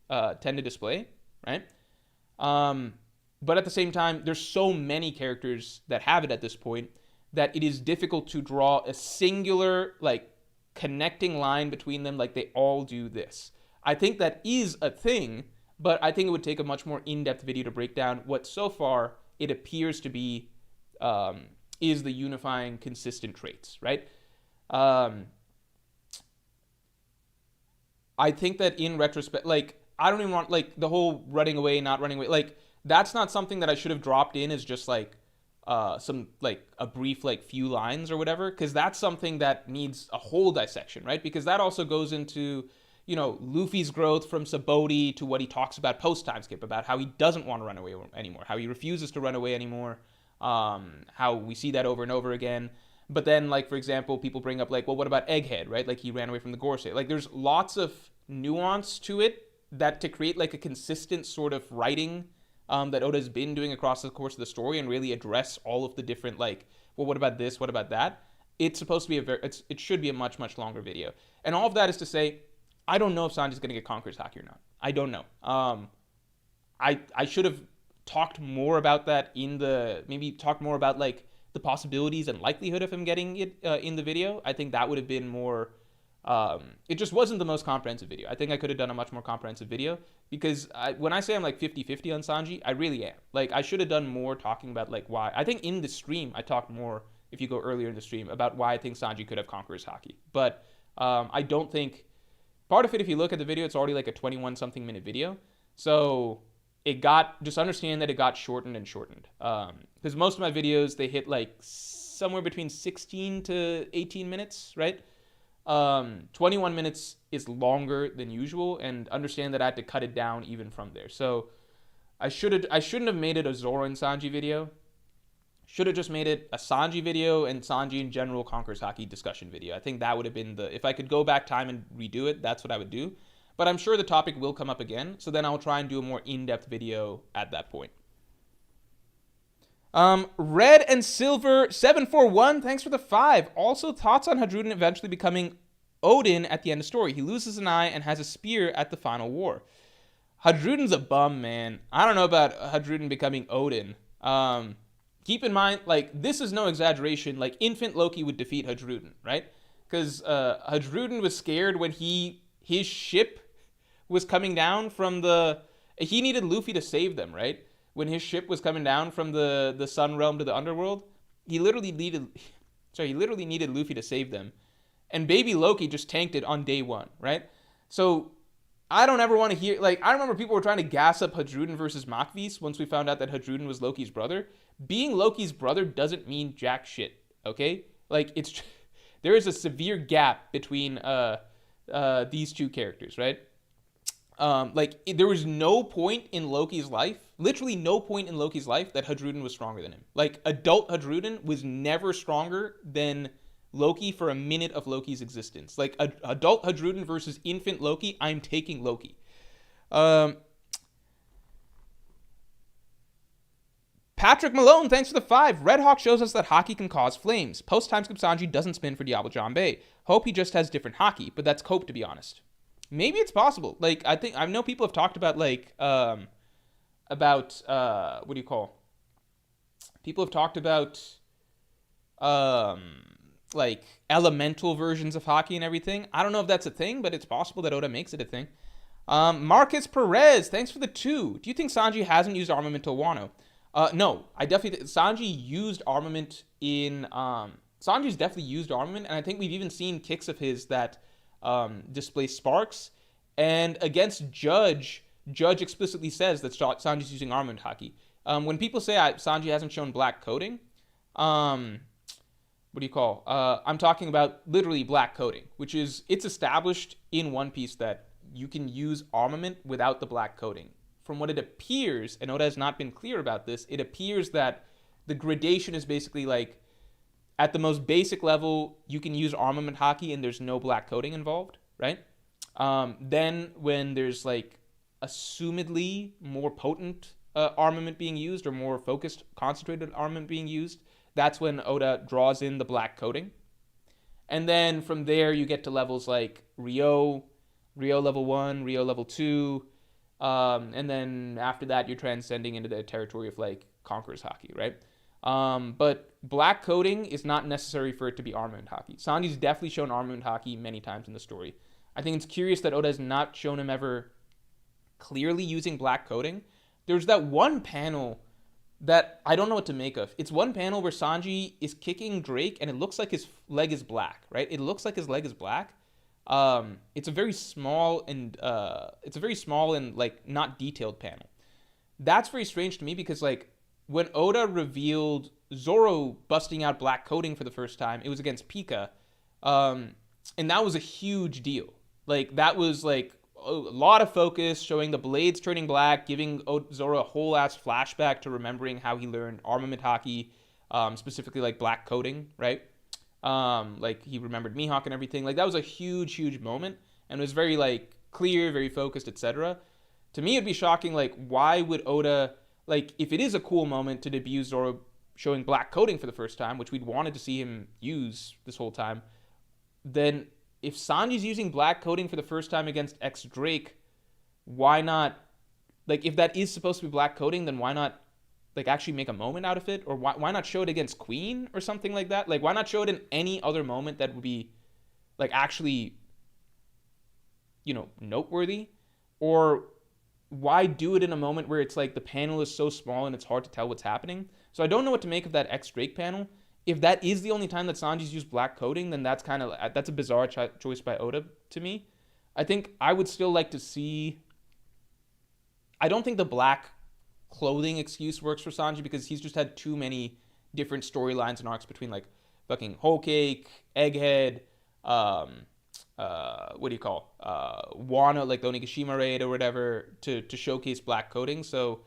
tend to display, right? But at the same time, there's so many characters that have it at this point that it is difficult to draw a singular, like, connecting line between them, like they all do this. I think that is a thing, but I think it would take a much more in-depth video to break down what so far it appears to be is the unifying consistent traits, right? I think that in retrospect, like, I don't even want, like, the whole running away, not running away, like, that's not something that I should have dropped in as just, like, some, like, a brief, like, few lines or whatever, because that's something that needs a whole dissection, right? Because that also goes into, you know, Luffy's growth from Sabaody to what he talks about post-time skip, about how he doesn't want to run away anymore, how he refuses to run away anymore, how we see that over and over again. But then, like, for example, people bring up, like, well, what about Egghead, right? Like, he ran away from the Gorse. Like, there's lots of nuance to it that to create, like, a consistent sort of writing that Oda's been doing across the course of the story and really address all of the different, like, well, what about this? What about that? It's supposed to be it should be a much, much longer video. And all of that is to say, I don't know if Sanji's going to get Conqueror's Haki or not. I don't know. I should have talked more about that maybe talked more about, like, the possibilities and likelihood of him getting it in the video. I think that would have been more... it just wasn't the most comprehensive video. I think I could have done a much more comprehensive video because when I say I'm like 50-50 on Sanji, I really am. Like, I should have done more talking about, like, why. I think in the stream, I talked more, if you go earlier in the stream, about why I think Sanji could have Conqueror's Haki. But I don't think... Part of it, if you look at the video, it's already like a 21-something minute video. So just understand that it got shortened and shortened. Because most of my videos, they hit like somewhere between 16 to 18 minutes, right? 21 minutes is longer than usual, and understand that I had to cut it down even from there. So I shouldn't have made it a Zoro and Sanji video. Should have just made it a Sanji video and Sanji in general Conqueror's Haki discussion video. I think that would have been if I could go back time and redo it, that's what I would do. But I'm sure the topic will come up again, so then I'll try and do a more in-depth video at that point. Red and Silver 741, thanks for the 5. Also, thoughts on Hadruden eventually becoming Odin at the end of story. He loses an eye and has a spear at the final war. Hadruden's a bum, man. I don't know about Hadruden becoming Odin. Keep in mind, like, this is no exaggeration. Like, infant Loki would defeat Hadruden, right? Because Hadruden was scared when his ship was coming down from he needed Luffy to save them, right? When his ship was coming down from the Sun Realm to the Underworld, he literally needed Luffy to save them. And baby Loki just tanked it on day one, right? So I don't ever want to hear, like, I remember people were trying to gas up Hadruden versus Makvis once we found out that Hadruden was Loki's brother. Being Loki's brother doesn't mean jack shit, okay? Like, there is a severe gap between these two characters, right? There was no point in Loki's life, literally no point in Loki's life, that Hadruden was stronger than him. Like, adult Hadruden was never stronger than Loki for a minute of Loki's existence. Like, adult Hadruden versus infant Loki, I'm taking Loki. Patrick Malone, thanks for the 5. Red Hawk shows us that Haki can cause flames. Post-timeskip Sanji doesn't spin for Diablo Jinbei. Hope he just has different Haki, but that's cope, to be honest. Maybe it's possible. Like, I know people have talked about, like, what do you call? People have talked about, like, elemental versions of Haki and everything. I don't know if that's a thing, but it's possible that Oda makes it a thing. Marcus Perez, thanks for the 2. Do you think Sanji hasn't used armament till Wano? No, I definitely Sanji used armament in Sanji's definitely used armament, and I think we've even seen kicks of his that display sparks. And against Judge explicitly says that Sanji's using armament Haki. When people say Sanji hasn't shown black coding, what do you call? I'm talking about literally black coding, which is it's established in One Piece that you can use armament without the black coding. From what it appears, and Oda has not been clear about this, it appears that the gradation is basically like at the most basic level, you can use armament Haki and there's no black coding involved, right? Then when there's like assumedly more potent armament being used or more focused, concentrated armament being used, that's when Oda draws in the black coding. And then from there, you get to levels like Rio level 1, Rio level 2, and then after that, you're transcending into the territory of like Conqueror's Haki, right? But black coding is not necessary for it to be armament Haki. Sanji's definitely shown armament Haki many times in the story. I think it's curious that Oda has not shown him ever clearly using black coding. There's that one panel that I don't know what to make of. It's one panel where Sanji is kicking Drake and it looks like his leg is black, right? It looks like his leg is black. It's a very small and like not detailed panel. That's very strange to me because like when Oda revealed Zoro busting out black coding for the first time, it was against Pika, and that was a huge deal. Like that was like a lot of focus, showing the blades turning black, giving Zoro a whole ass flashback to remembering how he learned armament Haki, specifically like black coding, right? Like he remembered Mihawk and everything. Like that was a huge moment, and it was very like clear, very focused, etc. To me, it'd be shocking. Like, why would Oda, like, if it is a cool moment to debut Zoro showing black coding for the first time, which we'd wanted to see him use this whole time, then if Sanji's using black coding for the first time against X Drake, why not, like, if that is supposed to be black coding, then why not, like, actually make a moment out of it? Or why not show it against Queen or something like that? Like, why not show it in any other moment that would be, like, actually, you know, noteworthy? Or why do it in a moment where it's like the panel is so small and it's hard to tell what's happening? So I don't know what to make of that X Drake panel. If that is the only time that Sanji's used black coding, then that's a bizarre choice by Oda to me. I think I would still like to see. I don't think the black clothing excuse works for Sanji because he's just had too many different storylines and arcs between like fucking Whole Cake, Egghead, what do you call Wano, like the Onigashima raid or whatever, to showcase black coding. So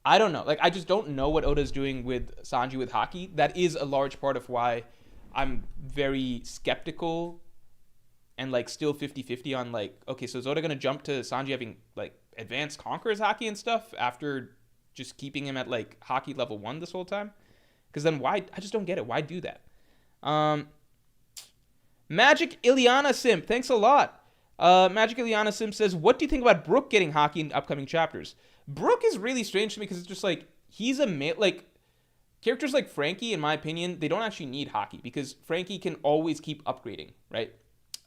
I don't know. Like, I just don't know what Oda's doing with Sanji with Haki. That is a large part of why I'm very skeptical and, like, still 50-50 on, like, okay, so is Oda going to jump to Sanji having, like, advanced Conqueror's Haki and stuff after just keeping him at, like, Haki level 1 this whole time? Because then why? I just don't get it. Why do that? Magic Ileana Simp, thanks a lot. Magic Ileana Simp says, what do you think about Brook getting Haki in upcoming chapters? Brook is really strange to me because it's just like, he's a male, like, characters like Frankie, in my opinion, they don't actually need Haki because Frankie can always keep upgrading, right?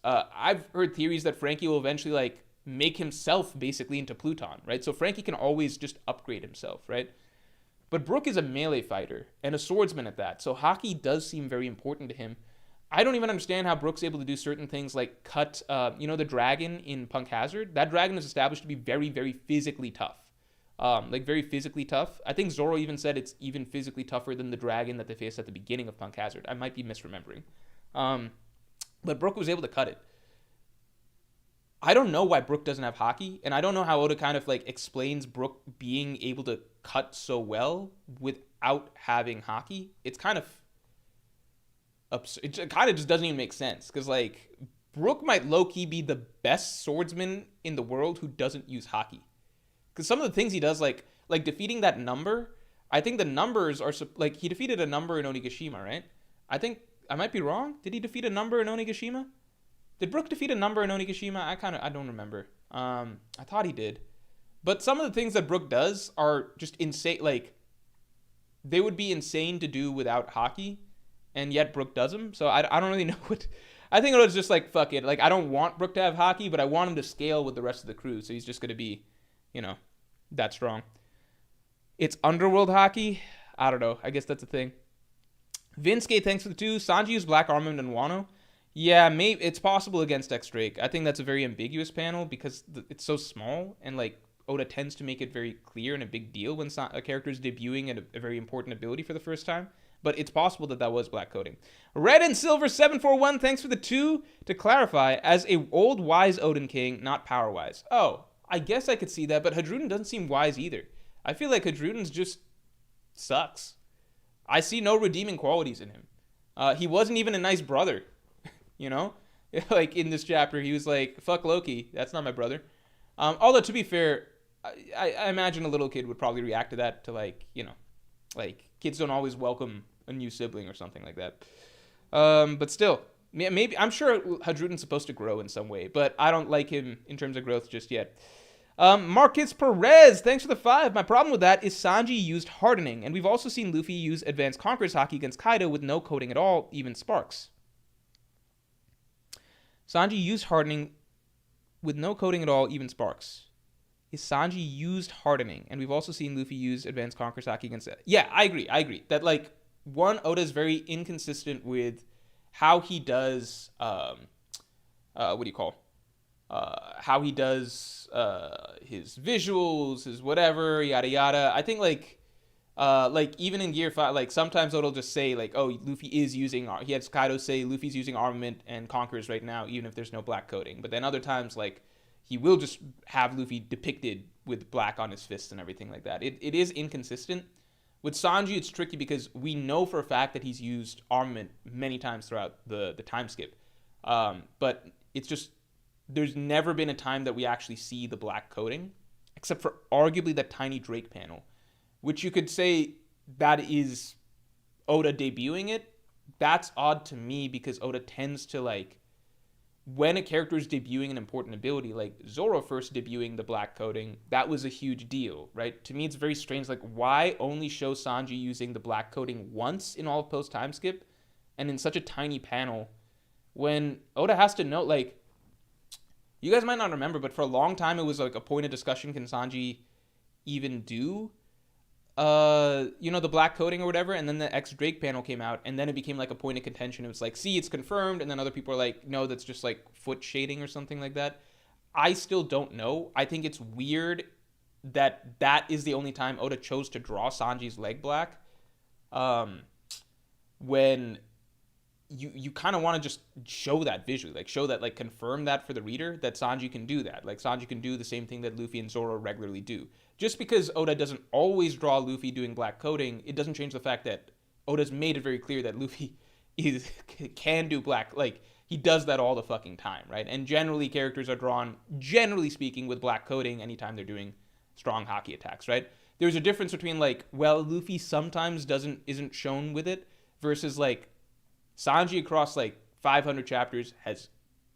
I've heard theories that Frankie will eventually, like, make himself basically into Pluton, right? So Frankie can always just upgrade himself, right? But Brook is a melee fighter and a swordsman at that, so Haki does seem very important to him. I don't even understand how Brook's able to do certain things like cut, the dragon in Punk Hazard? That dragon is established to be very, very physically tough. Very physically tough. I think Zoro even said it's even physically tougher than the dragon that they faced at the beginning of Punk Hazard. I might be misremembering. But Brook was able to cut it. I don't know why Brook doesn't have Haki, and I don't know how Oda kind of, like, explains Brook being able to cut so well without having Haki. It's kind of absurd. It kind of just doesn't even make sense, because, like, Brook might low-key be the best swordsman in the world who doesn't use Haki. Because some of the things he does, like defeating that number, I think the numbers are, like, he defeated a number in Onigashima, right? I think, I might be wrong. Did he defeat a number in Onigashima? Did Brook defeat a number in Onigashima? I don't remember. I thought he did. But some of the things that Brook does are just insane. Like, they would be insane to do without Haki, and yet Brook does them. So I don't really know what. I think it was just like, fuck it. Like, I don't want Brook to have Haki, but I want him to scale with the rest of the crew. So he's just going to be, that strong. It's underworld Haki. I don't know. I guess that's a thing. Vinske, thanks for the 2. Sanji used black armament and Wano. Yeah, maybe it's possible against X Drake. I think that's a very ambiguous panel because it's so small, and like Oda tends to make it very clear and a big deal when a character is debuting at a very important ability for the first time. But it's possible that was black coding. Red and Silver 741, thanks for the 2. To clarify, as a old wise Odin king, not power wise. Oh, I guess I could see that, but Hadruden doesn't seem wise either. I feel like Hadruden's just sucks. I see no redeeming qualities in him. He wasn't even a nice brother. You know, like in this chapter, he was like, fuck Loki. That's not my brother. Although, to be fair, I imagine a little kid would probably react to that, to like, you know, like kids don't always welcome a new sibling or something like that. But still, maybe, I'm sure Hadruden's supposed to grow in some way, but I don't like him in terms of growth just yet. Marcus Perez, thanks for the 5. My problem with that is Sanji used hardening, and we've also seen Luffy use advanced Conqueror's Haki against Kaido with no coding at all, even sparks. Sanji used hardening with no coding at all, even sparks. Is Sanji used hardening? And we've also seen Luffy use advanced Conqueror's Haki against it. Yeah, I agree. That, like, one, Oda is very inconsistent with how he does, how he does his visuals, his whatever, yada yada. I think, like even in Gear 5, like, sometimes Oda will just say, like, oh, Luffy is using, he has Kaido say Luffy's using armament and conquerors right now, even if there's no black coding. But then other times, like, he will just have Luffy depicted with black on his fists and everything like that. It is inconsistent. With Sanji, it's tricky because we know for a fact that he's used armament many times throughout the time skip. But it's just, there's never been a time that we actually see the black coding, except for arguably that tiny Drake panel, which you could say that is Oda debuting it. That's odd to me because Oda tends to, like, when a character is debuting an important ability, like Zoro first debuting the black coding, that was a huge deal, right? To me, it's very strange. Like, why only show Sanji using the black coding once in all of post time skip and in such a tiny panel when Oda has to know, like, you guys might not remember, but for a long time, it was like a point of discussion. Can Sanji even do the black coding or whatever? And then the X Drake panel came out, and then it became like a point of contention. It was like, see, it's confirmed. And then other people are like, no, that's just like foot shading or something like that. I still don't know. I think it's weird that is the only time Oda chose to draw Sanji's leg black. When you kind of want to just show that visually, like show that, like confirm that for the reader that Sanji can do that. Like Sanji can do the same thing that Luffy and Zoro regularly do. Just because Oda doesn't always draw Luffy doing black coding, it doesn't change the fact that Oda's made it very clear that Luffy can do black, like he does that all the fucking time, right? And generally characters are drawn, generally speaking, with black coding anytime they're doing strong Haki attacks, right? There's a difference between, like, well, Luffy sometimes isn't shown with it versus like Sanji across like 500 chapters has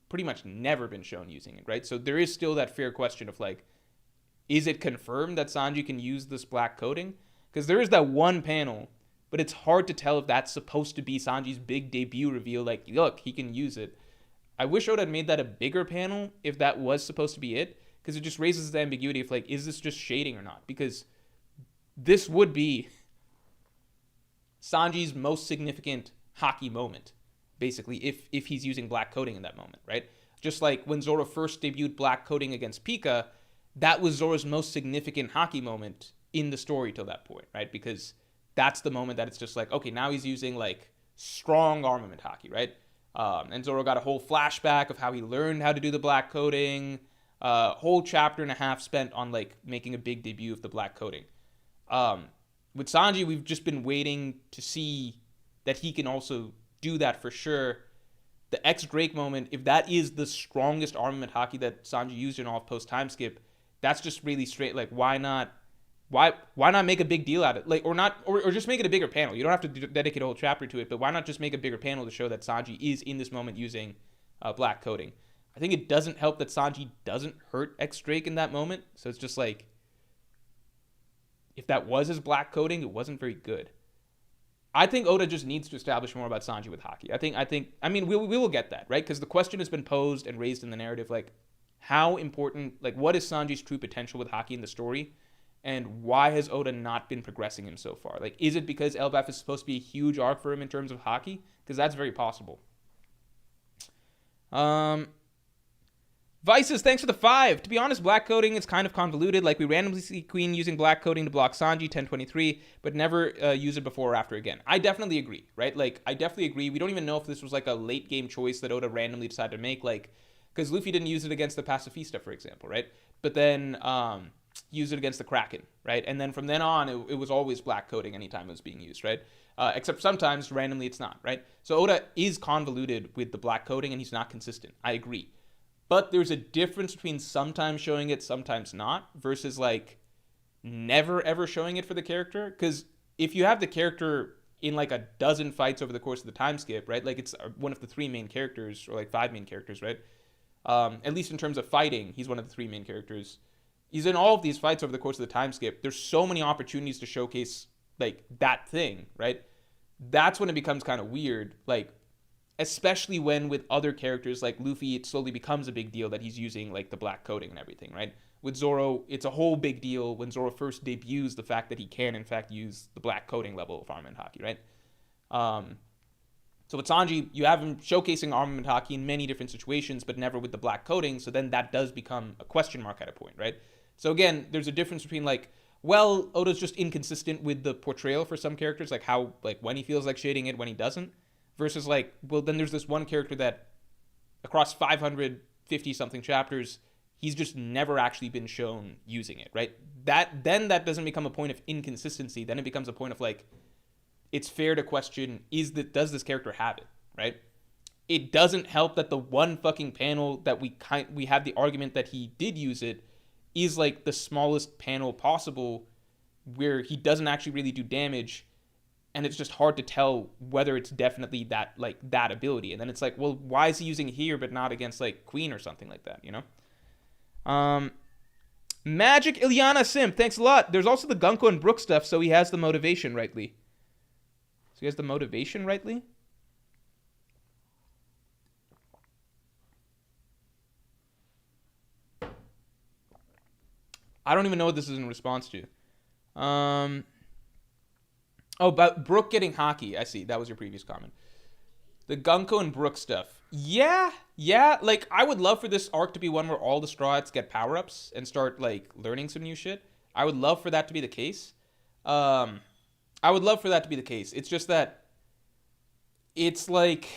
pretty much never been shown using it, right? So there is still that fair question of, like, is it confirmed that Sanji can use this black coding? Because there is that one panel, but it's hard to tell if that's supposed to be Sanji's big debut reveal, like, look, he can use it. I wish Oda had made that a bigger panel if that was supposed to be it, because it just raises the ambiguity of, like, is this just shading or not? Because this would be Sanji's most significant Haki moment, basically, if he's using black coding in that moment, right? Just like when Zoro first debuted black coding against Pika, that was Zoro's most significant Haki moment in the story till that point, right? Because that's the moment that it's just like, okay, now he's using, like, strong armament Haki, right? And Zoro got a whole flashback of how he learned how to do the black coding, whole chapter and a half spent on, like, making a big debut of the black coding. With Sanji, we've just been waiting to see that he can also do that for sure. The X Drake moment, if that is the strongest armament Haki that Sanji used in all of post time skip, that's just really straight. Like, why not make a big deal out of it? Like, or just make it a bigger panel. You don't have to dedicate a whole chapter to it, but why not just make a bigger panel to show that Sanji is in this moment using black coding? I think it doesn't help that Sanji doesn't hurt X Drake in that moment. So it's just like, if that was his black coding, it wasn't very good. I think Oda just needs to establish more about Sanji with Haki. I mean, we will get that, right? Because the question has been posed and raised in the narrative, like, how important, like, what is Sanji's true potential with Haki in the story? And why has Oda not been progressing him so far? Like, is it because Elbaf is supposed to be a huge arc for him in terms of Haki? Because that's very possible. Vices, thanks for the 5. To be honest, black coding is kind of convoluted. Like, we randomly see Queen using black coding to block Sanji, 1023, but never use it before or after again. I definitely agree, right? Like, I definitely agree. We don't even know if this was, like, a late-game choice that Oda randomly decided to make, like, because Luffy didn't use it against the Pacifista, for example, right? But then use it against the Kraken, right? And then from then on, it was always black coding anytime it was being used, right? Except sometimes, randomly, it's not, right? So Oda is convoluted with the black coding, and he's not consistent. I agree. But there's a difference between sometimes showing it, sometimes not, versus like never ever showing it for the character. Because if you have the character in like a dozen fights over the course of the time skip, right? Like it's one of the 3 main characters, or like 5 main characters, right? At least in terms of fighting, he's one of the 3 main characters. He's in all of these fights over the course of the time skip. There's so many opportunities to showcase like that thing, right? That's when it becomes kind of weird. Like, especially when with other characters like Luffy, it slowly becomes a big deal that he's using like the black coding and everything, right? With Zoro, it's a whole big deal when Zoro first debuts the fact that he can in fact use the black coding level of armament Haki, right? So with Sanji, you have him showcasing armament Haki in many different situations, but never with the black coding, so then that does become a question mark at a point, right? So again, there's a difference between like, well, Oda's just inconsistent with the portrayal for some characters, like how, like when he feels like shading it, when he doesn't. Versus like, well, then there's this one character that across 550 something chapters, he's just never actually been shown using it, right? That doesn't become a point of inconsistency. Then it becomes a point of like, it's fair to question, does this character have it, right? It doesn't help that the one fucking panel that we have the argument that he did use it is like the smallest panel possible where he doesn't actually really do damage. And it's just hard to tell whether it's definitely that like that ability. And then it's like, well, why is he using it here but not against like Queen or something like that, you know? Magic Ilyana Sim, thanks a lot. There's also the Gunko and Brook stuff, so he has the motivation rightly. I don't even know what this is in response to. Oh, about Brook getting Haki. I see. That was your previous comment. The Gunko and Brook stuff. Yeah. Like, I would love for this arc to be one where all the Straw Hats get power-ups and start, like, learning some new shit. I would love for that to be the case. It's just that it's like,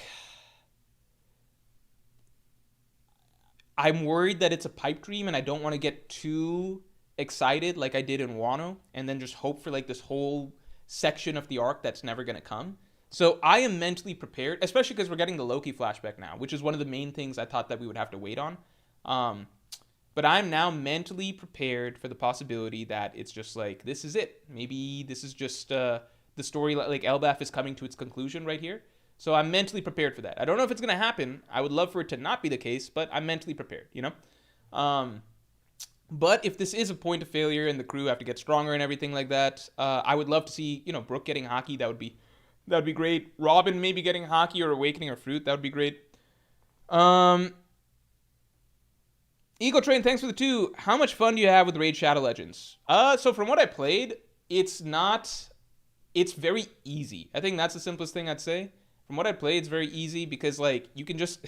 I'm worried that it's a pipe dream and I don't want to get too excited like I did in Wano and then just hope for, like, this whole section of the arc that's never going to come. So I am mentally prepared, especially because we're getting the Loki flashback now, which is one of the main things I thought that we would have to wait on. But I'm now mentally prepared for the possibility that it's just like, this is it. Maybe this is just the story, like Elbaf is coming to its conclusion right here. So I'm mentally prepared for that. I don't know if it's going to happen. I would love for it to not be the case, but I'm mentally prepared, you know? But if this is a point of failure and the crew have to get stronger and everything like that, I would love to see, you know, Brook getting Haki. That would be great. Robin maybe getting Haki or Awakening or Fruit. That would be great. Ego Train, thanks for the 2. How much fun do you have with Raid Shadow Legends? So from what I played, it's very easy. I think that's the simplest thing I'd say. From what I played, it's very easy because, like, you can just,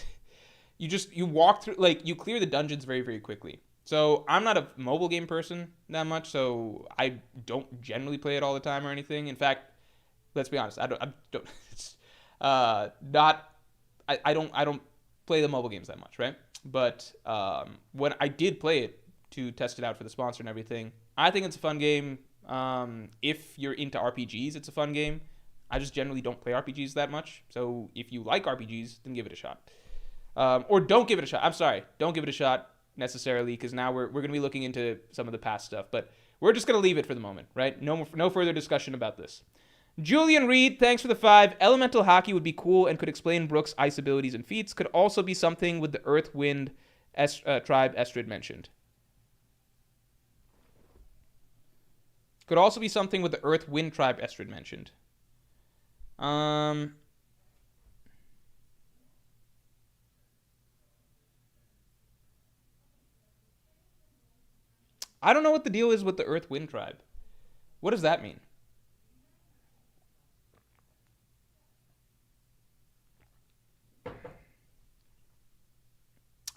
you walk through, like, you clear the dungeons very, very quickly. So I'm not a mobile game person that much, so I don't generally play it all the time or anything. In fact, let's be honest, I don't play the mobile games that much, right? But when I did play it to test it out for the sponsor and everything, I think it's a fun game. If you're into RPGs, it's a fun game. I just generally don't play RPGs that much. So if you like RPGs, then give it a shot. Or don't give it a shot. I'm sorry. Don't give it a shot necessarily, because now we're going to be looking into some of the past stuff. But we're just going to leave it for the moment, right? No further discussion about this. Julian Reed, thanks for the 5. Elemental Haki would be cool and could explain Brook's ice abilities and feats. Could also be something with the Earth Wind tribe Estrid mentioned. Could also be something with the Earth Wind tribe Estrid mentioned. I don't know what the deal is with the Earth Wind Tribe. What does that mean?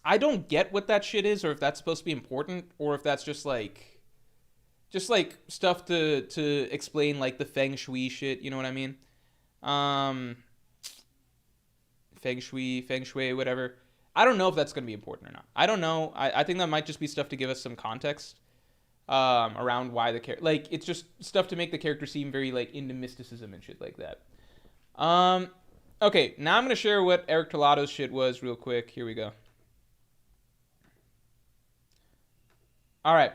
I don't get what that shit is, or if that's supposed to be important, or if that's just like stuff to explain like the feng shui shit. You know what I mean? Feng shui, whatever. I don't know if that's going to be important or not. I don't know. I think that might just be stuff to give us some context around why the character, like, it's just stuff to make the character seem very like into mysticism and shit like that. Okay, now I'm going to share what Eric Tolado's shit was real quick. Here we go. All right.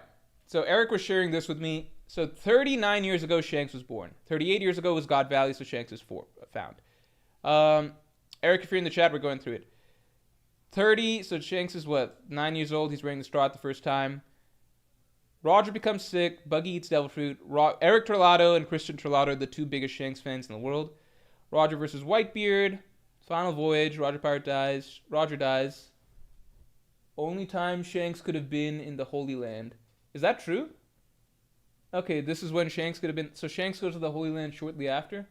So Eric was sharing this with me. So 39 years ago, Shanks was born. 38 years ago was God Valley, so Shanks is found. Eric, if you're in the chat, we're going through it. 30, so Shanks is what? 9 years old. He's wearing the straw at the first time. Roger becomes sick. Buggy eats devil fruit. Eric Torlado and Christian Torlado are the two biggest Shanks fans in the world. Roger versus Whitebeard. Final voyage. Roger Pirate dies. Roger dies. Only time Shanks could have been in the Holy Land. Is that true? Okay, this is when Shanks could have been. So Shanks goes to the Holy Land shortly after.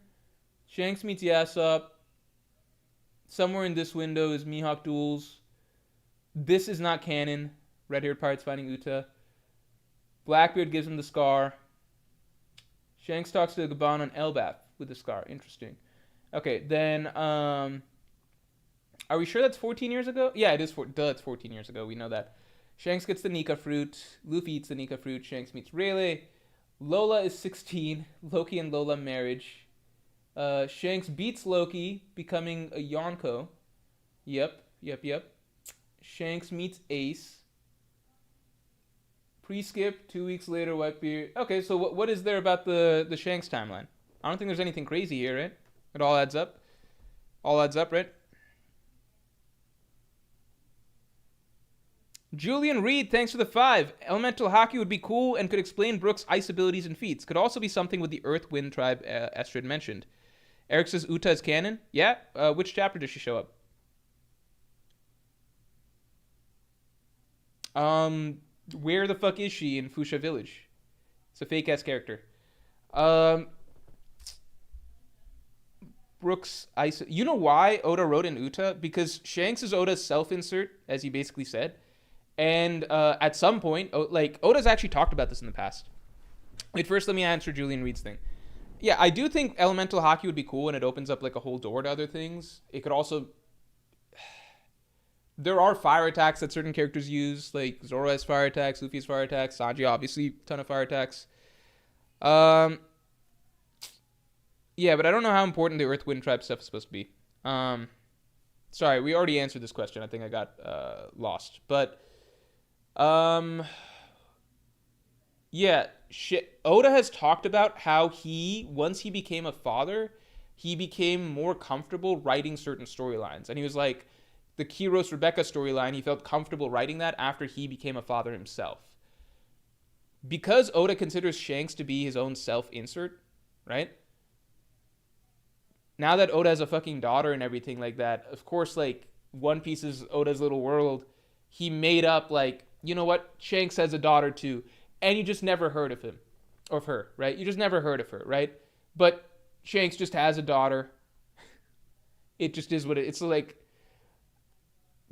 Shanks meets Yasopp. Somewhere in this window is Mihawk duels. This is not canon. Red-haired pirates finding Uta. Blackbeard gives him the scar. Shanks talks to Gaban on Elbaf with the scar. Interesting. Okay, then are we sure that's 14 years ago? Yeah, it is. It's 14 years ago. We know that. Shanks gets the Nika fruit. Luffy eats the Nika fruit. Shanks meets Rayleigh. Lola is 16. Loki and Lola marriage. Shanks beats Loki, becoming a Yonko. Yep. Shanks meets Ace. Pre-skip, 2 weeks later, Whitebeard. Okay, so what is there about the Shanks timeline? I don't think there's anything crazy here, right? It all adds up. All adds up, right? Julian Reed, thanks for the 5. Elemental Haki would be cool and could explain Brook's ice abilities and feats. Could also be something with the Earth Wind Tribe Estrid mentioned. Eric says Uta is canon. Yeah? Which chapter does she show up? Where the fuck is she in Fuchsia Village? It's a fake-ass character. Brook's ice... You know why Oda wrote in Uta? Because Shanks is Oda's self-insert, as he basically said. And at some point, like, Oda's actually talked about this in the past. Wait, first let me answer Julian Reed's thing. Yeah, I do think Elemental Haki would be cool, and it opens up, like, a whole door to other things. It could also... There are fire attacks that certain characters use, like Zoro has fire attacks, Luffy has fire attacks, Sanji obviously ton of fire attacks. Yeah, but I don't know how important the Earth Wind Tribe stuff is supposed to be. Sorry, we already answered this question. I think I got lost. But yeah, Oda has talked about how once he became a father, he became more comfortable writing certain storylines. And he was like, the Kyros Rebecca storyline, he felt comfortable writing that after he became a father himself. Because Oda considers Shanks to be his own self-insert, right? Now that Oda has a fucking daughter and everything like that, of course, like, One Piece is Oda's little world. He made up, like, you know what? Shanks has a daughter too. And you just never heard of him. Or of her, right? You just never heard of her, right? But Shanks just has a daughter. It just is what it's like.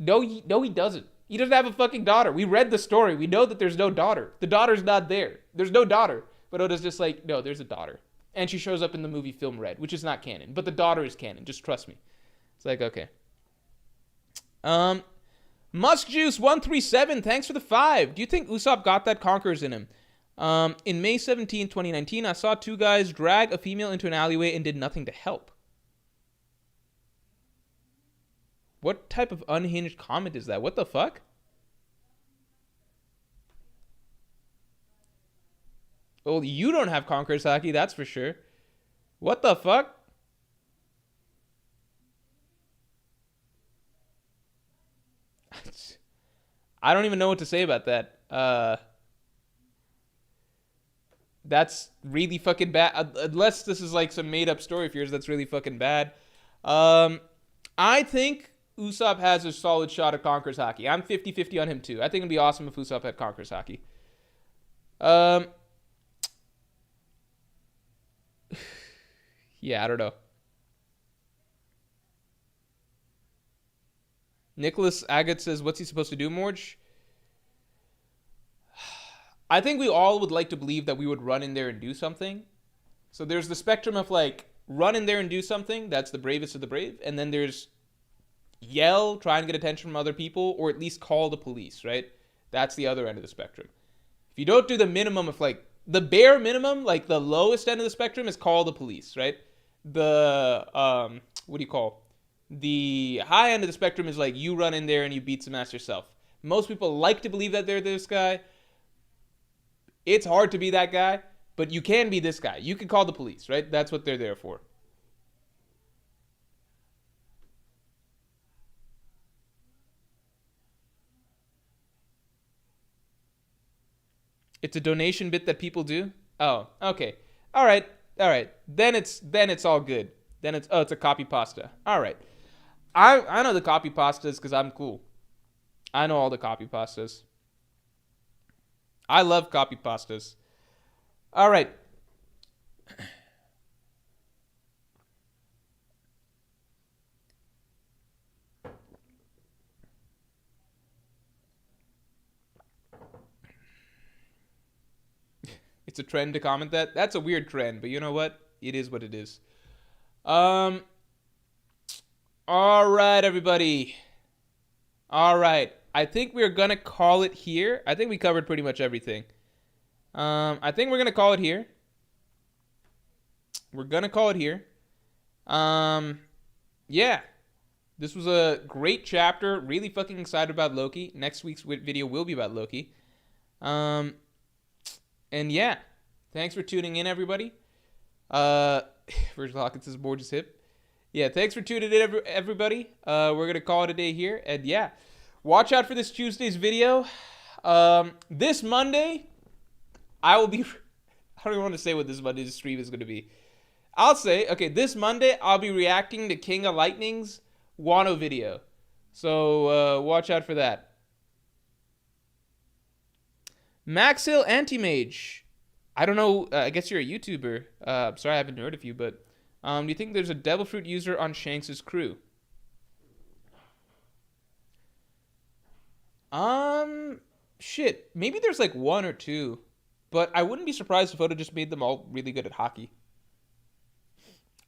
No, he doesn't. He doesn't have a fucking daughter. We read the story. We know that there's no daughter. The daughter's not there. There's no daughter. But Oda's just like, no, there's a daughter. And she shows up in the movie Film Red, which is not canon. But the daughter is canon. Just trust me. It's like, okay. Musk Juice 137, thanks for the 5. Do you think Usopp got that Conquerors in him? In May 17, 2019, I saw 2 guys drag a female into an alleyway and did nothing to help. What type of unhinged comment is that? What the fuck? Well, you don't have Conquerors Haki, that's for sure. What the fuck? I don't even know what to say about that. That's really fucking bad. Unless this is like some made-up story of yours, that's really fucking bad. I think Usopp has a solid shot at Conquerors Haki. I'm 50-50 on him too. I think it'd be awesome if Usopp had Conquerors Haki. Um, yeah, I don't know. Nicholas Agate says, what's he supposed to do, Morge? I think we all would like to believe that we would run in there and do something. So there's the spectrum of like, run in there and do something. That's the bravest of the brave. And then there's yell, try and get attention from other people, or at least call the police, right? That's the other end of the spectrum. If you don't do the minimum of like, the bare minimum, like the lowest end of the spectrum is call the police, right? The, what do you call? The high end of the spectrum is like you run in there and you beat some ass yourself. Most people like to believe that they're this guy. It's hard to be that guy, but you can be this guy. You can call the police, right? That's what they're there for. It's a donation bit that people do? Oh, okay. All right. Then it's all good. Then it's a copy pasta. All right. I know the copy pastas because I'm cool. I know all the copy pastas. I love copy pastas. All right. It's a trend to comment that. That's a weird trend, but you know what? It is what it is. All right, everybody. All right. I think we're going to call it here. I think we covered pretty much everything. I think we're going to call it here. We're going to call it here. Yeah. This was a great chapter. Really fucking excited about Loki. Next week's video will be about Loki. And yeah. Thanks for tuning in, everybody. Virgil Hawkins' board is hip. Yeah, thanks for tuning in, everybody. We're going to call it a day here. And yeah, watch out for this Tuesday's video. This Monday, I will be... I don't even want to say what this Monday's stream is going to be. I'll say, okay, this Monday, I'll be reacting to King of Lightning's Wano video. So, watch out for that. Max Hill Anti-Mage. I don't know. I guess you're a YouTuber. Sorry, I haven't heard of you, but... do you think there's a devil fruit user on Shanks' crew? Shit. Maybe there's like one or two. But I wouldn't be surprised if Oda just made them all really good at Haki.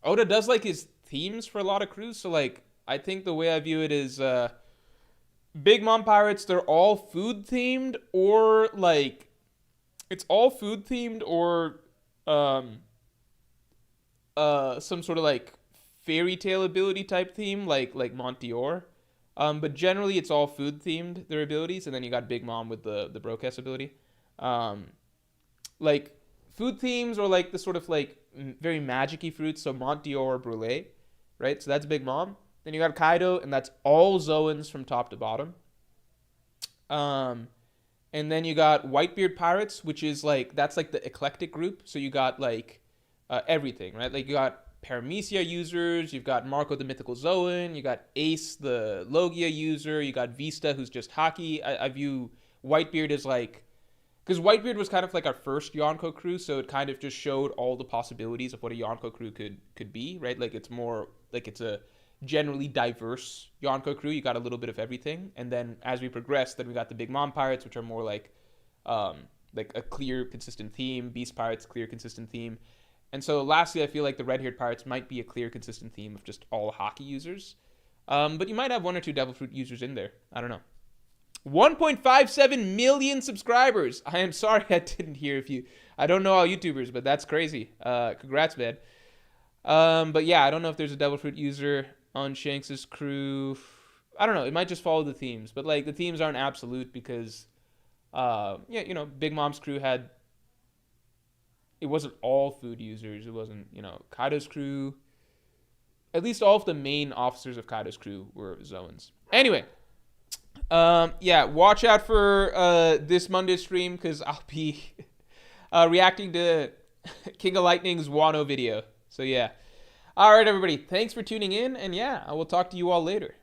Oda does like his themes for a lot of crews. So like, I think the way I view it is, Big Mom Pirates, they're all food themed or like, it's all food themed or, some sort of like fairy tale ability type theme, like Montior. But generally it's all food themed, their abilities, and then you got Big Mom with the Brocast ability. Like food themes or like the sort of like very magic-y fruits, so Montior or Brûlée, right? So that's Big Mom. Then you got Kaido, and that's all Zoans from top to bottom. And then you got Whitebeard Pirates, which is like, that's like the eclectic group. So you got like everything, right? Like you got Paramecia users, you've got Marco the Mythical Zoan, you got Ace the Logia user, you got Vista who's just Haki. I view Whitebeard as like, because Whitebeard was kind of like our first Yonko crew, so it kind of just showed all the possibilities of what a Yonko crew could be, right? Like it's more, like it's a generally diverse Yonko crew. You got a little bit of everything. And then as we progress, then we got the Big Mom Pirates, which are more like a clear, consistent theme. Beast Pirates, clear, consistent theme. And so lastly, I feel like the Red-Haired Pirates might be a clear, consistent theme of just all Haki users. But you might have one or two Devil Fruit users in there. I don't know. 1.57 million subscribers. I am sorry I didn't hear if you... I don't know all YouTubers, but that's crazy. Congrats, man. But yeah, I don't know if there's a Devil Fruit user on Shanks' crew. I don't know. It might just follow the themes. But like the themes aren't absolute because, yeah, you know, Big Mom's crew had... It wasn't all food users. It wasn't, you know, Kaido's crew. At least all of the main officers of Kaido's crew were Zoans. Anyway, yeah, watch out for this Monday stream because I'll be reacting to King of Lightning's Wano video. So yeah. All right, everybody. Thanks for tuning in. And yeah, I will talk to you all later.